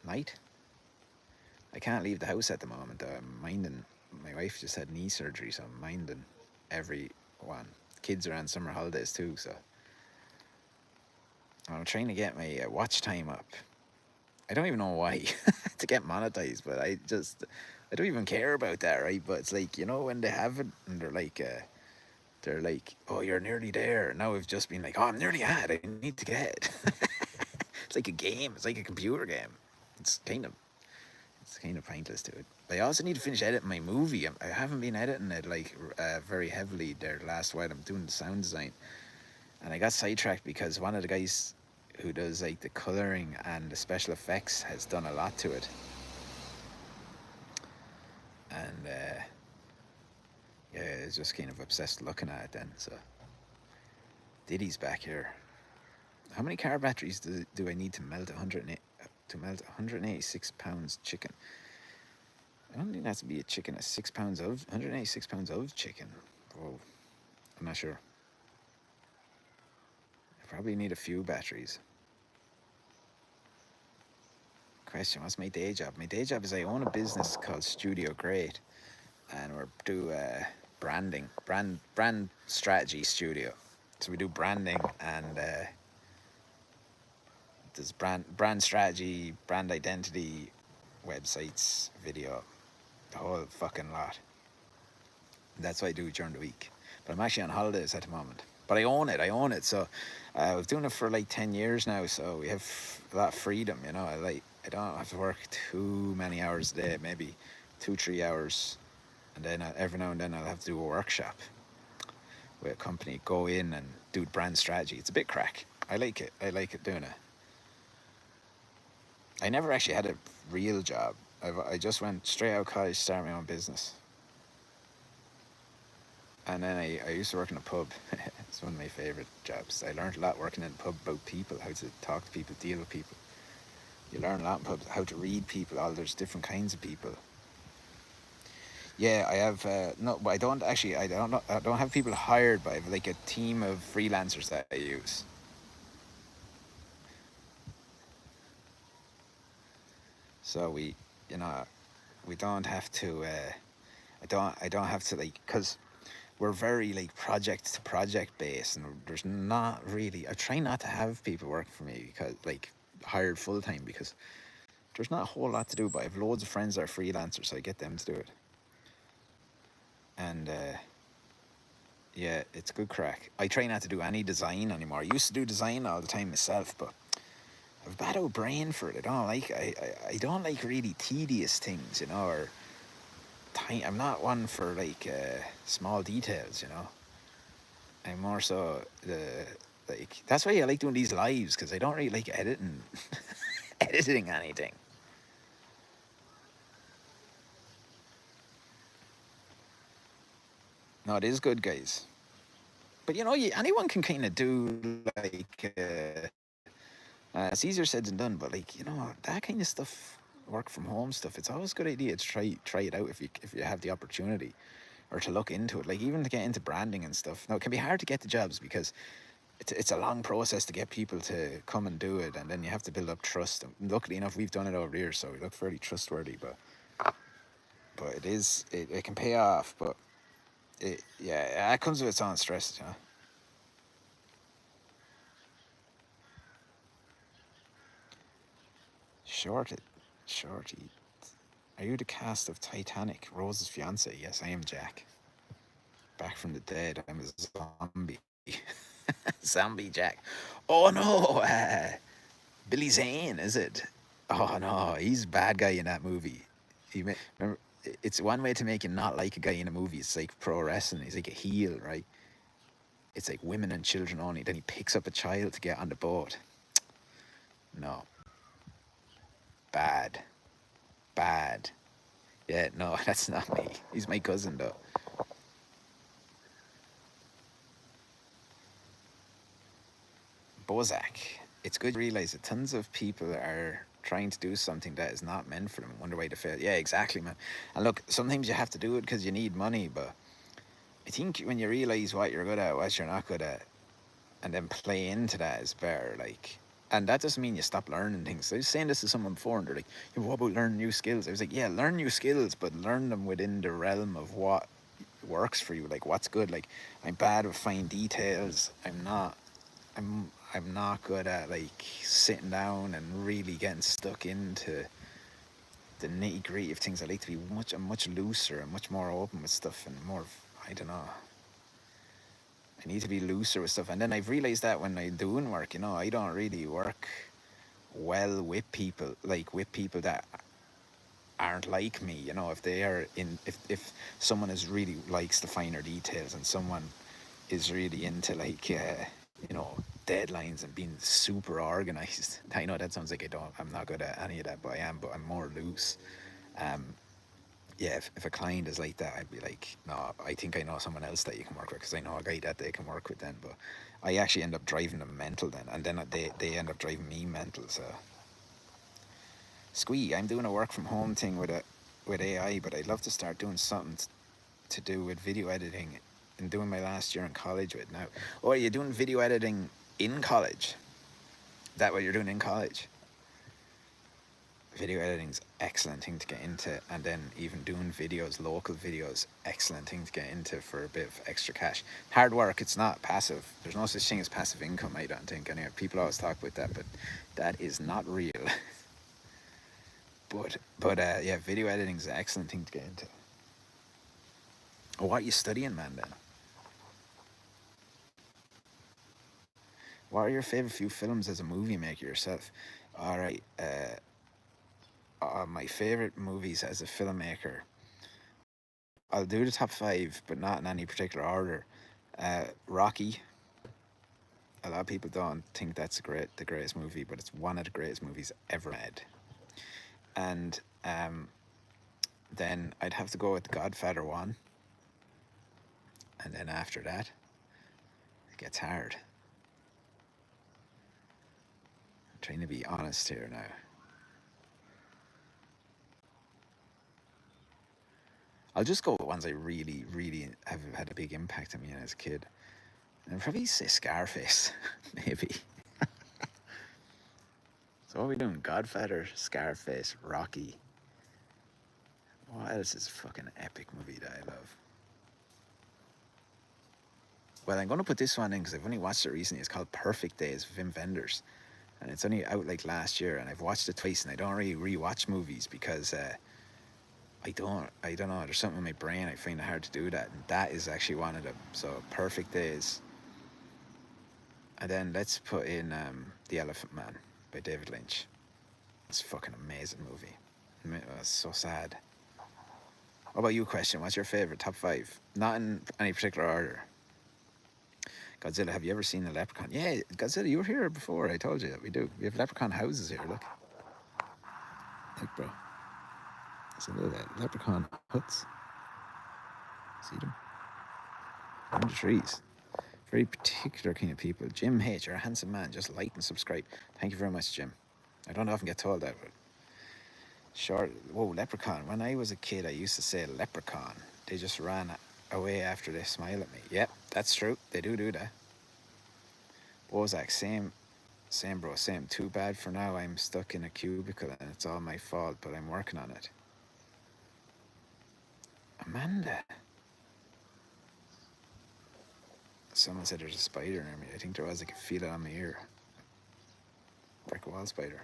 night. I can't leave the house at the moment, though. I'm minding. My wife just had knee surgery, so I'm minding everyone. Kids are on summer holidays too, so I'm trying to get my watch time up. I don't even know why to get monetized, but I don't even care about that, right? But it's like, you know, when they have it and they're like, oh, you're nearly there. Now we've just been like, oh, I'm nearly at it. I need to get it. It's like a game. It's like a computer game. It's kind of pointless to it. But I also need to finish editing my movie. I haven't been editing it like very heavily there the last while. I'm doing the sound design, and I got sidetracked because one of the guys who does like the coloring and the special effects has done a lot to it, and yeah, it's just kind of obsessed looking at it then. So Diddy's back here. How many car batteries do I need to melt 186 pounds chicken? I don't think that's to be a chicken. 186 pounds of chicken. Whoa, I'm not sure. I probably need a few batteries. Question: what's my day job? My day job is I own a business called Studio Great, and we're do brand strategy studio. So we do branding and there's brand strategy, brand identity, websites, video, the whole fucking lot. That's what I do during the week. But I'm actually on holidays at the moment. But I own it. So I was doing it for like 10 years now. So we have a lot of freedom, you know. I don't have to work too many hours a day, maybe 2-3 hours. And then every now and then I'll have to do a workshop with a company, go in and do brand strategy. It's a bit crack. I like it doing it. I never actually had a real job. I just went straight out of college, started my own business. And then I used to work in a pub. It's one of my favourite jobs. I learned a lot working in a pub about people, how to talk to people, deal with people. You learn a lot in pubs, how to read people. There's different kinds of people. Yeah, I have no, but I don't have people hired, but I have like a team of freelancers that I use. So you know, we don't have to. I don't have to like because we're very like project to project based, and there's not really. I try not to have people work for me because like hired full time because there's not a whole lot to do. But I have loads of friends that are freelancers, so I get them to do it. And yeah, it's good crack. I try not to do any design anymore. I used to do design all the time myself, but I've a bad old brain for it. I don't like. I don't like really tedious things, you know, or tiny. I'm not one for like small details, you know. I'm more so the like. That's why I like doing these lives because I don't really like editing, editing anything. No, it is good, guys. But you know, anyone can kind of do like. It's easier said than done, but like you know that kind of stuff, work from home stuff. It's always a good idea to try it out if you have the opportunity, or to look into it. Like even to get into branding and stuff. Now it can be hard to get the jobs because it's a long process to get people to come and do it, and then you have to build up trust. And luckily enough, we've done it over the years, so we look fairly trustworthy. But it can pay off. But yeah, it comes with its own stress, you know. Shorted, shorty. Are you the cast of Titanic, Rose's fiance? Yes, I am Jack. Back from the dead. I'm a zombie. Zombie Jack. Oh no, Billy Zane, is it? Oh no, he's a bad guy in that movie. Remember, it's one way to make you not like a guy in a movie. It's like pro wrestling. He's like a heel, right? It's like women and children only. Then he picks up a child to get on the boat. No, bad, bad. Yeah, no, that's not me. He's my cousin though. Bozak. It's good to realize that tons of people are trying to do something that is not meant for them. Wonder why they fail. Yeah, exactly, man. And look, sometimes you have to do it because you need money, but I think when you realize what you're good at, what you're not good at, and then play into that is better. Like, and that doesn't mean you stop learning things. I was saying this to someone before, and they're like, "Yeah, what about learning new skills?" I was like, "Yeah, learn new skills, but learn them within the realm of what works for you. Like, what's good. Like, I'm bad with fine details. I'm not good at like sitting down and really getting stuck into the nitty gritty of things. I like to be much looser and much more open with stuff and more. I don't know. I need to be looser with stuff. And then I've realized that when I'm doing work, you know, I don't really work well with people, like with people that aren't like me. You know, if they are in, if someone is really likes the finer details and someone is really into like, you know, deadlines and being super organized. I know that sounds like I'm not good at any of that, but I am. But I'm more loose. Um, yeah, if a client is like that, I'd be like, no, I think I know someone else that you can work with because I know a guy that they can work with then. But I actually end up driving them mental then, and then they end up driving me mental. So squee, I'm doing a work from home thing with AI, but I'd love to start doing something to do with video editing and doing my last year in college with now. Oh, are you doing video editing in college? Is that what you're doing in college? Video editing's excellent thing to get into, and then even doing videos, local videos, excellent thing to get into for a bit of extra cash. Hard work, it's not passive. There's no such thing as passive income, I don't think. Anyway, people always talk about that, but that is not real. but yeah, video editing's an excellent thing to get into. Oh, what are you studying, man, then? What are your favorite few films as a movie maker yourself? All right, my favorite movies as a filmmaker. I'll do the top five, but not in any particular order. Rocky. A lot of people don't think that's the greatest movie, but it's one of the greatest movies ever made. And then I'd have to go with Godfather 1. And then after that, it gets hard. I'm trying to be honest here now. I'll just go with ones I really, really have had a big impact on me as a kid. And I'd probably say Scarface, maybe. So what are we doing? Godfather, Scarface, Rocky. What else is a fucking epic movie that I love? Well, I'm going to put this one in because I've only watched it recently. It's called Perfect Days with Wim Wenders. And it's only out like last year, and I've watched it twice, and I don't really rewatch movies because I don't know, there's something in my brain, I find it hard to do that, and that is actually one of them. So Perfect Days. And then let's put in The Elephant Man by David Lynch. It's a fucking amazing movie. It's so sad. What about you, question? What's your favourite top 5? Not in any particular order. Godzilla, have you ever seen a leprechaun? Yeah, Godzilla, you were here before. I told you that we do. We have leprechaun houses here, look. Look, bro. There's a little leprechaun huts. See them? They're in the trees. Very particular kind of people. Jim H, you're a handsome man. Just like and subscribe. Thank you very much, Jim. I don't often get told that, but short. Whoa, leprechaun. When I was a kid, I used to say leprechaun. They just ran away after they smiled at me. Yep, that's true. They do that. Bozak, same, bro, same. Too bad for now. I'm stuck in a cubicle and it's all my fault, but I'm working on it. Amanda. Someone said there's a spider near me. I think there was. I could feel it on my ear. Brick wall spider.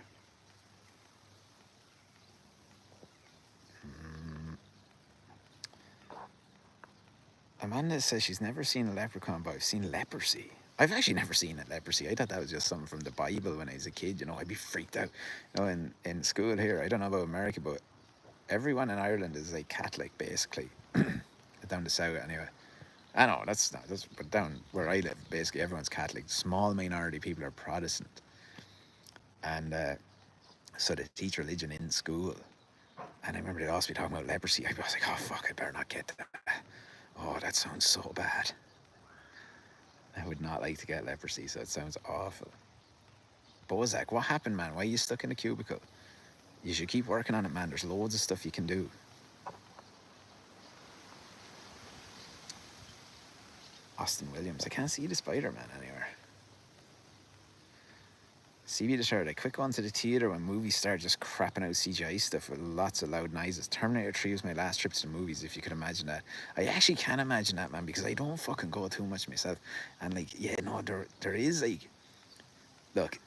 Amanda says she's never seen a leprechaun, but I've seen leprosy. I've actually never seen a leprosy. I thought that was just something from the Bible when I was a kid. You know, I'd be freaked out. You know, in school here, I don't know about America, but everyone in Ireland is like Catholic, basically. Down the south, anyway. I know, but down where I live, basically everyone's Catholic. Small minority people are Protestant. And so they teach religion in school. And I remember they'd also be talking about leprosy. I was like, oh, fuck, I better not get that. Oh, that sounds so bad. I would not like to get leprosy, so it sounds awful. Bozak, what happened, man? Why are you stuck in a cubicle? You should keep working on it, man. There's loads of stuff you can do. Austin Williams. I can't see the Spider-Man anywhere. CB deterred. I quick on to the theatre when movies start just crapping out CGI stuff with lots of loud noises. Terminator 3 was my last trip to the movies, if you could imagine that. I actually can imagine that, man, because I don't fucking go too much myself. And like, yeah, no, there is like, look,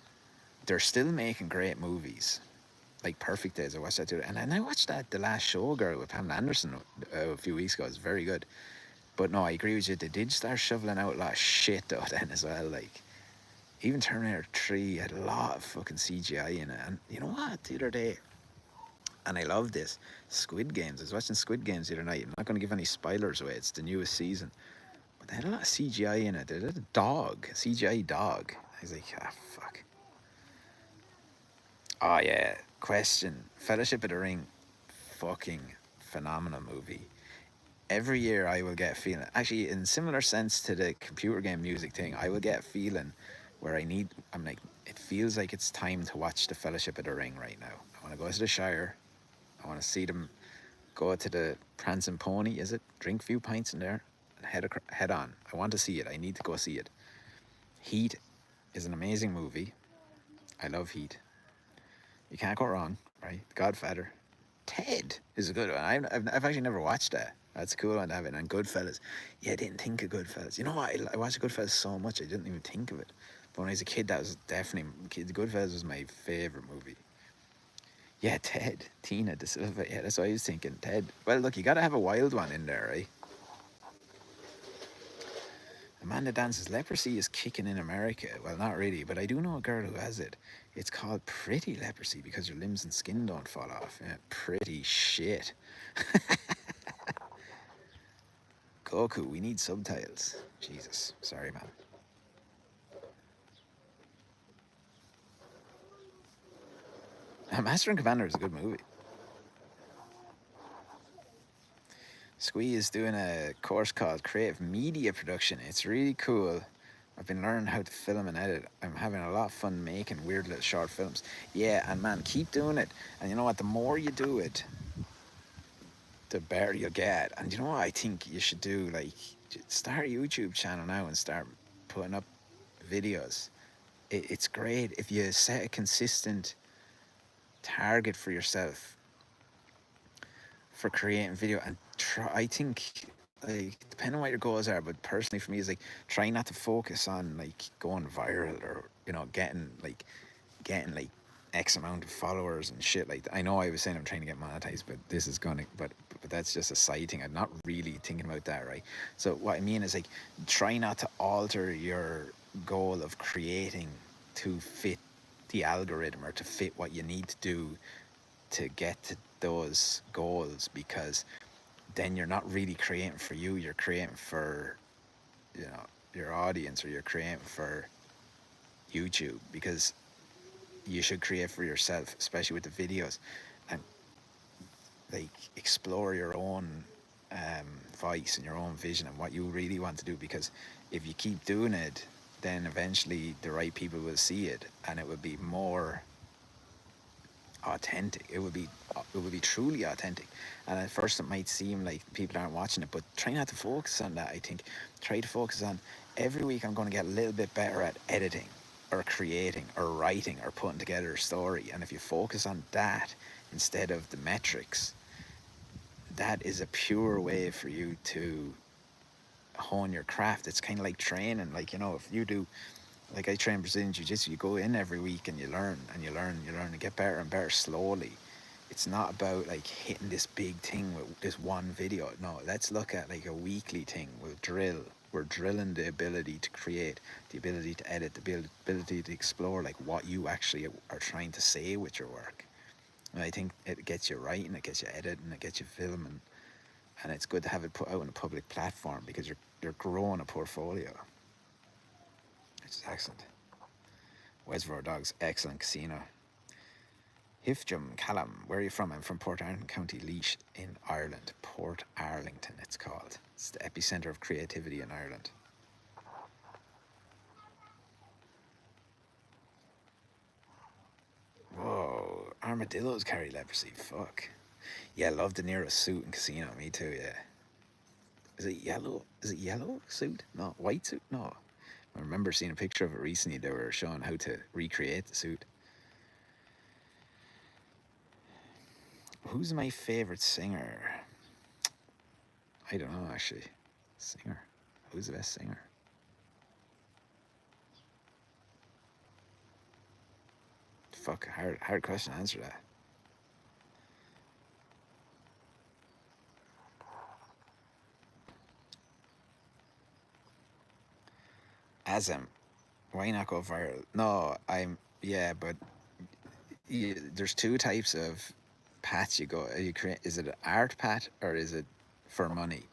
they're still making great movies. Like Perfect Days, I watched that too. And then I watched that The Last Showgirl with Pamela Anderson a few weeks ago. It's very good. But no, I agree with you. They did start shoveling out a lot of shit though then as well. Like, even Terminator 3 had a lot of fucking CGI in it. And you know what? The other day, and I love this, Squid Games. I was watching Squid Games the other night. I'm not going to give any spoilers away. It's the newest season. But they had a lot of CGI in it. They had a dog, a CGI dog. I was like, ah, fuck. Oh, yeah. Question. Fellowship of the Ring. Fucking phenomenal movie. Every year I will get a feeling, actually in similar sense to the computer game music thing, I will get a feeling where I'm like, it feels like it's time to watch the Fellowship of the Ring right now. I want to go to the Shire. I want to see them go to the Prancing Pony, is it? Drink a few pints in there and head on. I want to see it. I need to go see it. Heat is an amazing movie. I love Heat. You can't go wrong, right? The Godfather. Ted is a good one. I've actually never watched that. That's a cool one to have it. And Goodfellas. Yeah, I didn't think of Goodfellas. You know what? I watched Goodfellas so much I didn't even think of it. But when I was a kid, that was definitely... Goodfellas was my favourite movie. Yeah, Ted. Tina De Silva. Yeah, that's what I was thinking. Ted. Well, look, you got to have a wild one in there, right? Amanda Dance's leprosy is kicking in America. Well, not really, but I do know a girl who has it. It's called pretty leprosy because your limbs and skin don't fall off. Yeah, pretty shit. Goku, we need subtitles. Jesus, sorry, man. Master and Commander is a good movie. Squee is doing a course called Creative Media Production. It's really cool. I've been learning how to film and edit. I'm having a lot of fun making weird little short films. Yeah, and man, keep doing it. And you know what? The more you do it, the better you'll get. And you know what I think you should do? Like, start a YouTube channel now and start putting up videos. It's great if you set a consistent target for yourself for creating video, and I think, like, depending on what your goals are, but personally for me is like try not to focus on like going viral, or getting like X amount of followers and shit like that. I know I was saying I'm trying to get monetized, but this is gonna but that's just a side thing. I'm not really thinking about that, right? So what I mean is like try not to alter your goal of creating to fit the algorithm, or to fit what you need to do to get to those goals, because then you're not really creating for you, you're creating for, you know, your audience, or you're creating for YouTube, because you should create for yourself, especially with the videos, and like explore your own voice and your own vision and what you really want to do. Because if you keep doing it, then eventually the right people will see it, and it will be more authentic. It will be truly authentic. And at first it might seem like people aren't watching it, but try not to focus on that. I think try to focus on, every week I'm going to get a little bit better at editing, or creating, or writing, or putting together a story. And if you focus on that instead of the metrics, that is a pure way for you to hone your craft. It's kind of like training. Like, you know, if you do, like I train Brazilian Jiu-Jitsu, you go in every week and you learn and you learn, and get better and better slowly. It's not about like hitting this big thing with this one video. No, let's look at like a weekly thing. We're drilling the ability to create, the ability to edit, the ability to explore like what you actually are trying to say with your work. And I think it gets you writing, it gets you editing, it gets you filming, and it's good to have it put out on a public platform, because you're growing a portfolio. It's excellent. Westboro Dogs, excellent casino. Hifjum Callum, where are you from? I'm from Port Arlington, County Laois in Ireland. Port Arlington, it's called. It's the epicenter of creativity in Ireland. Whoa, armadillos carry leprosy. Fuck. Yeah, love De Niro's suit in Casino. Me too, yeah. Is it yellow? Is it yellow suit? No, white suit? No. I remember seeing a picture of it recently. They were showing how to recreate the suit. Who's my favorite singer? I don't know, actually. Singer. Who's the best singer? Fuck, hard question to answer that. Azam, why not go viral? No, yeah, but there's two types of paths you go. You create. Is it an art path, or is it for money?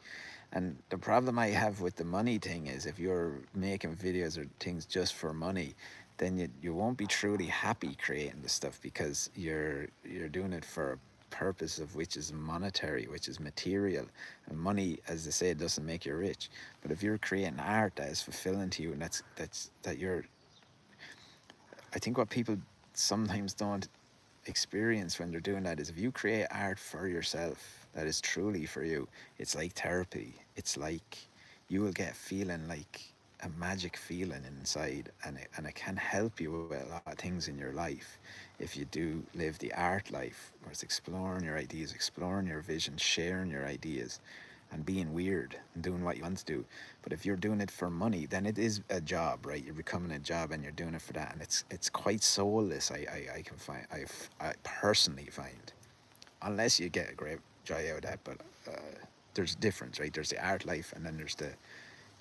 And the problem I have with the money thing is, if you're making videos or things just for money, then you won't be truly happy creating the stuff, because you're doing it for a purpose of which is monetary, which is material. And money, as they say, doesn't make you rich. But if you're creating art that is fulfilling to you, and that you're, I think what people sometimes don't experience when they're doing that is, if you create art for yourself that is truly for you, it's like therapy. It's like you will get feeling like a magic feeling inside, and it can help you with a lot of things in your life if you do live the art life, where it's exploring your ideas, exploring your vision, sharing your ideas, and being weird and doing what you want to do. But if you're doing it for money, then it is a job, right? You're becoming a job, and you're doing it for that, and it's quite soulless. I can find, I personally find, unless you get a great joy out of that. But there's a difference, right? There's the art life, and then there's the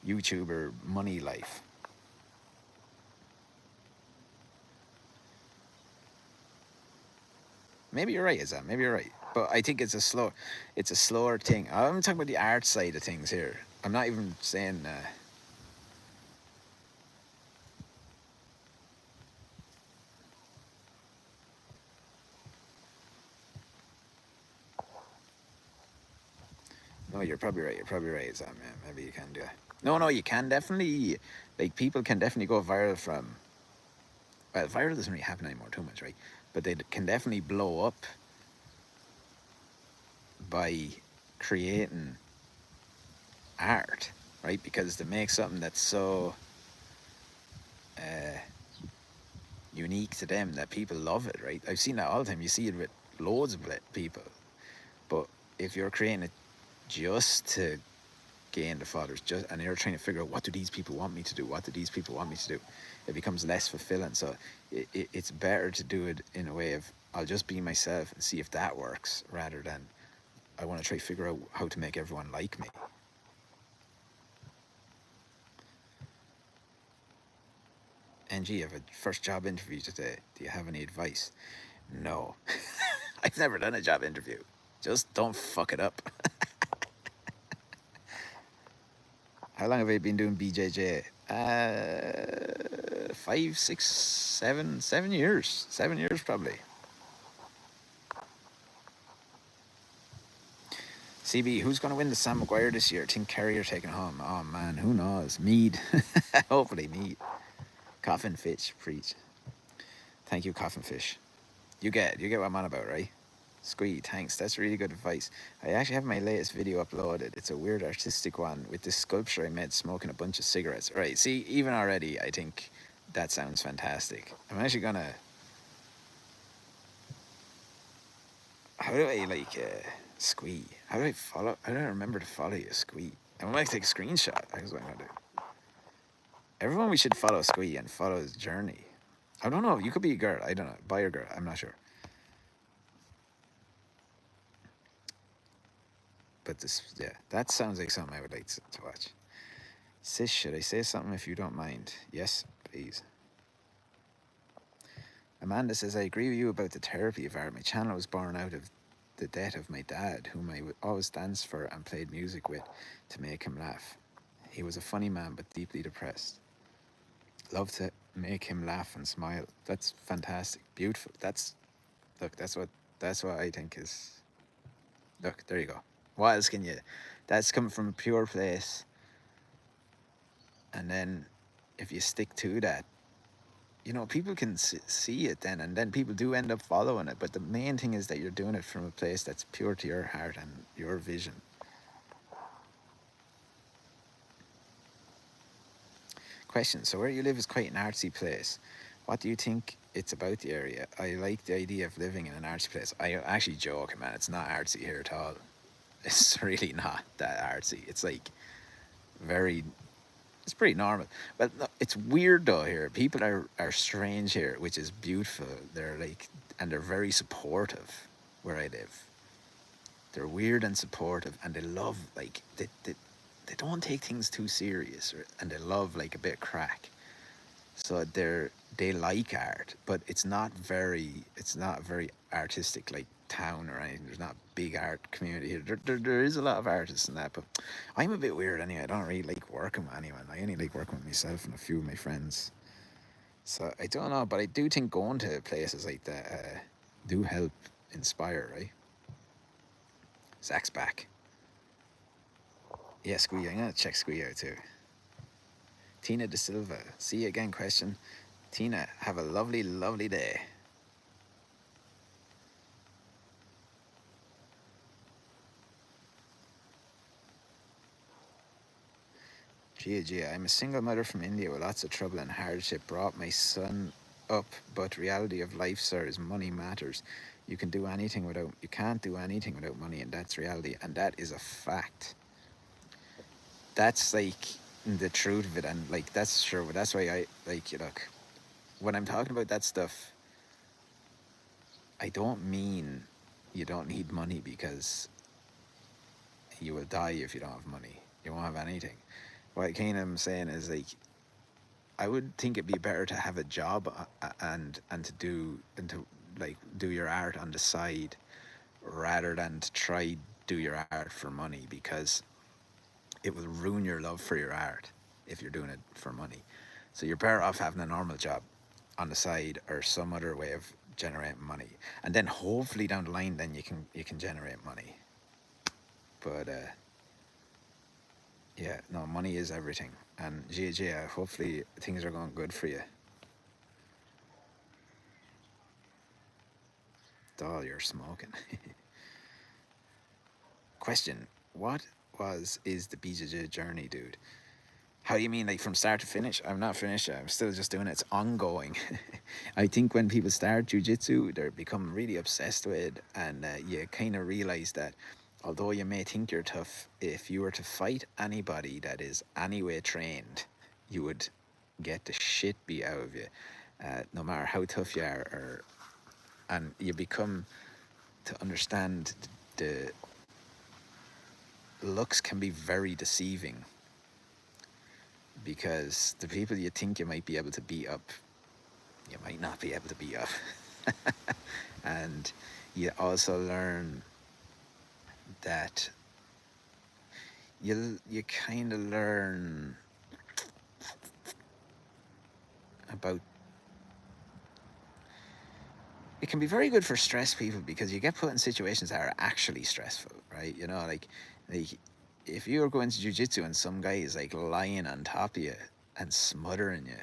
YouTuber money life. Maybe you're right, is that? Maybe you're right. But I think it's a slower thing. I'm talking about the art side of things here. I'm not even saying. No, you're probably right. You're probably right, Sam. Yeah, maybe you can do it. No, you can definitely. Like, people can definitely go viral from. Well, viral doesn't really happen anymore too much, right? But they can definitely blow up by creating art, right? Because they make something that's so uh, unique to them that people love it, right? I've seen that all the time. You see it with loads of people, but if you're creating it just to gain the followers, just and you're trying to figure out what do these people want me to do, what do these people want me to do, it becomes less fulfilling. So it's better to do it in a way of I'll just be myself and see if that works, rather than I want to try to figure out how to make everyone like me. NG, you have a first job interview today. Do you have any advice? No. I've never done a job interview. Just don't fuck it up. How long have I been doing BJJ? 5, 6, 7, 7 years. 7 years probably. CB, who's going to win the Sam Maguire this year? Tim Kerry are taking home. Oh man, who knows? Mead. Hopefully Mead. Coffin Fish, preach. Thank you, Coffin Fish. You get what I'm on about, right? Squee, thanks. That's really good advice. I actually have my latest video uploaded. It's a weird artistic one with this sculpture I made smoking a bunch of cigarettes. Right, see, even already, I think that sounds fantastic. I'm actually gonna... How do I, Squee? How do I follow? I don't remember to follow you, Squee. I'm gonna take a screenshot. That's what I'm gonna do. Everyone we should follow Squee and follow his journey. I don't know. You could be a girl. I don't know. Boy or girl. I'm not sure. But this, yeah, that sounds like something I would like to watch. Sis, should I say something if you don't mind? Yes, please. Amanda says, I agree with you about the therapy of art. My channel was born out of the death of my dad, whom I would always dance for and played music with to make him laugh. He was a funny man, but deeply depressed. Love to make him laugh and smile. That's fantastic. Beautiful. Look, that's what I think is, look, there you go. What else can you, that's coming from a pure place. And then if you stick to that, you know, people can see it then, and then people do end up following it. But the main thing is that you're doing it from a place that's pure to your heart and your vision. Question, so where you live is quite an artsy place. What do you think it's about the area? I like the idea of living in an artsy place. I actually joke, man, it's not artsy here at all. It's really not that artsy. It's like it's pretty normal. But it's weird though here. People are strange here, which is beautiful. They're like, and they're very supportive where I live. They're weird and supportive, and they love, like, they don't take things too serious, and they love like a bit of crack. So they like art, but it's not very artistic like town or anything. There's not big art community here. There is a lot of artists and that, but I'm a bit weird anyway. I don't really like working with anyone. I only like working with myself and a few of my friends. So I don't know, but I do think going to places like that do help inspire, right? Zach's back. Yeah, Squee. I'm gonna check Squee out too. Tina De Silva. See you again, question. Tina, have a lovely, lovely day. Gia, I'm a single mother from India with lots of trouble and hardship. Brought my son up, but reality of life, sir, is money matters. You can't do anything without money, and that's reality, and that is a fact. That's like the truth of it, and like that's sure. That's why I like, you look, when I'm talking about that stuff, I don't mean you don't need money, because you will die if you don't have money. You won't have anything. What I kind of am saying is, like, I would think it'd be better to have a job and to do your art on the side, rather than to try do your art for money, because it will ruin your love for your art if you're doing it for money. So you're better off having a normal job on the side, or some other way of generating money, and then hopefully down the line then you can generate money. But yeah, no, money is everything. And Gia, hopefully things are going good for you. Doyle, you're smoking. Question, what is the BJJ journey, dude? How do you mean, like from start to finish? I'm not finished yet. I'm still just doing it. It's ongoing. I think when people start jiu-jitsu, they become really obsessed with it, and you kind of realize that although you may think you're tough, if you were to fight anybody that is anyway trained, you would get the shit beat out of you, no matter how tough you are. And you become to understand the looks can be very deceiving, because the people you think you might be able to beat up, you might not be able to beat up. And you also learn that you kind of learn about, it can be very good for stressed people, because you get put in situations that are actually stressful, right? You know, like if you were going to jiu-jitsu and some guy is like lying on top of you and smothering you,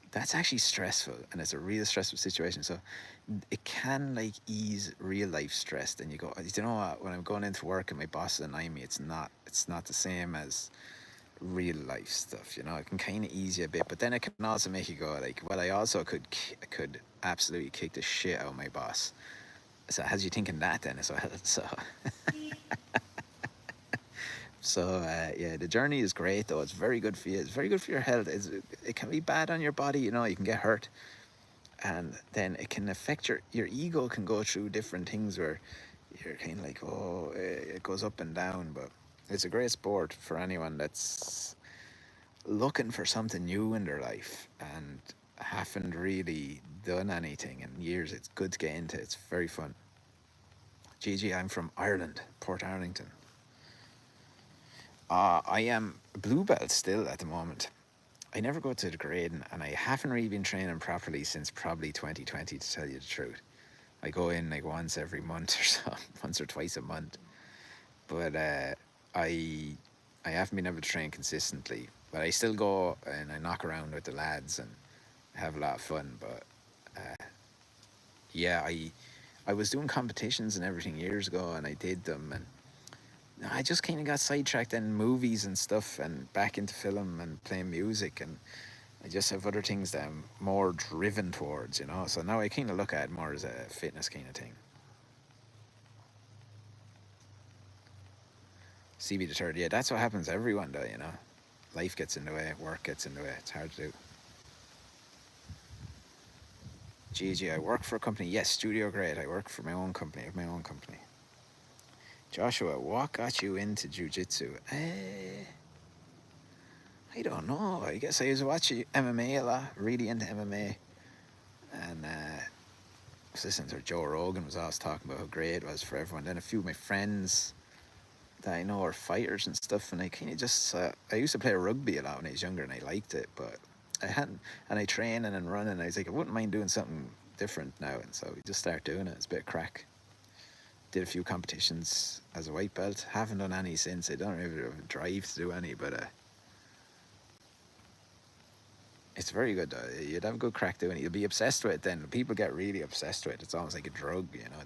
that's actually stressful, and it's a real stressful situation. So it can like ease real life stress. Then you go, you know what, when I'm going into work and my boss is annoying me, it's not the same as real life stuff. You know, it can kind of ease you a bit, but then it can also make you go like, well, I also could absolutely kick the shit out of my boss. So it has you thinking that then as well. So yeah, the journey is great though. It's very good for you. It's very good for your health. It can be bad on your body, you know, you can get hurt, and then it can affect your ego can go through different things where you're kind of like, oh, it goes up and down. But it's a great sport for anyone that's looking for something new in their life and haven't really done anything in years. It's good to get into. It's very fun. Gigi, I'm from Ireland, Port Arlington. I am blue belt still at the moment. I never go to the grading, and I haven't really been training properly since probably 2020, to tell you the truth. I go in like once every month or so, once or twice a month. But I haven't been able to train consistently. But I still go and I knock around with the lads and have a lot of fun. But yeah, I was doing competitions and everything years ago, and I did them, and I just kind of got sidetracked in movies and stuff, and back into film and playing music, and I just have other things that I'm more driven towards, you know. So now I kind of look at it more as a fitness kind of thing. CB the third, yeah, that's what happens to everyone though, you know. Life gets in the way, work gets in the way. It's hard to do. Gigi, I work for a company. Yes, studio grade. I work for my own company. I have my own company. Joshua, what got you into jiu-jitsu? I don't know. I guess I was watching MMA a lot, really into MMA. And I was listening to Joe Rogan, was always talking about how great it was for everyone. Then a few of my friends that I know are fighters and stuff, and I kind of just, I used to play rugby a lot when I was younger, and I liked it, but I hadn't, and I train and run, and I was like, I wouldn't mind doing something different now, and so we just started doing it. It's a bit of crack. Did a few competitions as a white belt. Haven't done any since. I don't really have a drive to do any, but it's very good. You'd have a good crack doing it. You'll be obsessed with it then. People get really obsessed with it. It's almost like a drug, you know.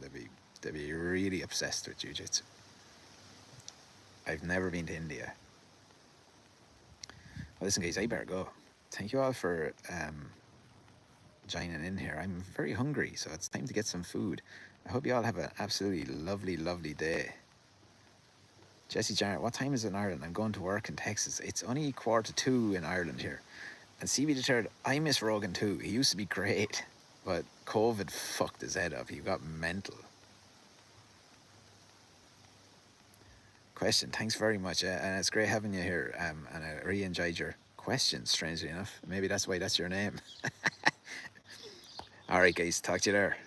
They'd be really obsessed with jiu-jitsu. I've never been to India. Well, listen, guys, I better go. Thank you all for joining in here. I'm very hungry, so it's time to get some food. I hope you all have an absolutely lovely, lovely day. Jesse Jarrett, what time is it in Ireland? I'm going to work in Texas. It's only 1:45 in Ireland here. And CB the third, I miss Rogan too. He used to be great, but COVID fucked his head up. He got mental. Question, thanks very much. And it's great having you here. And I really enjoyed your questions, strangely enough. Maybe that's why that's your name. All right, guys, talk to you there.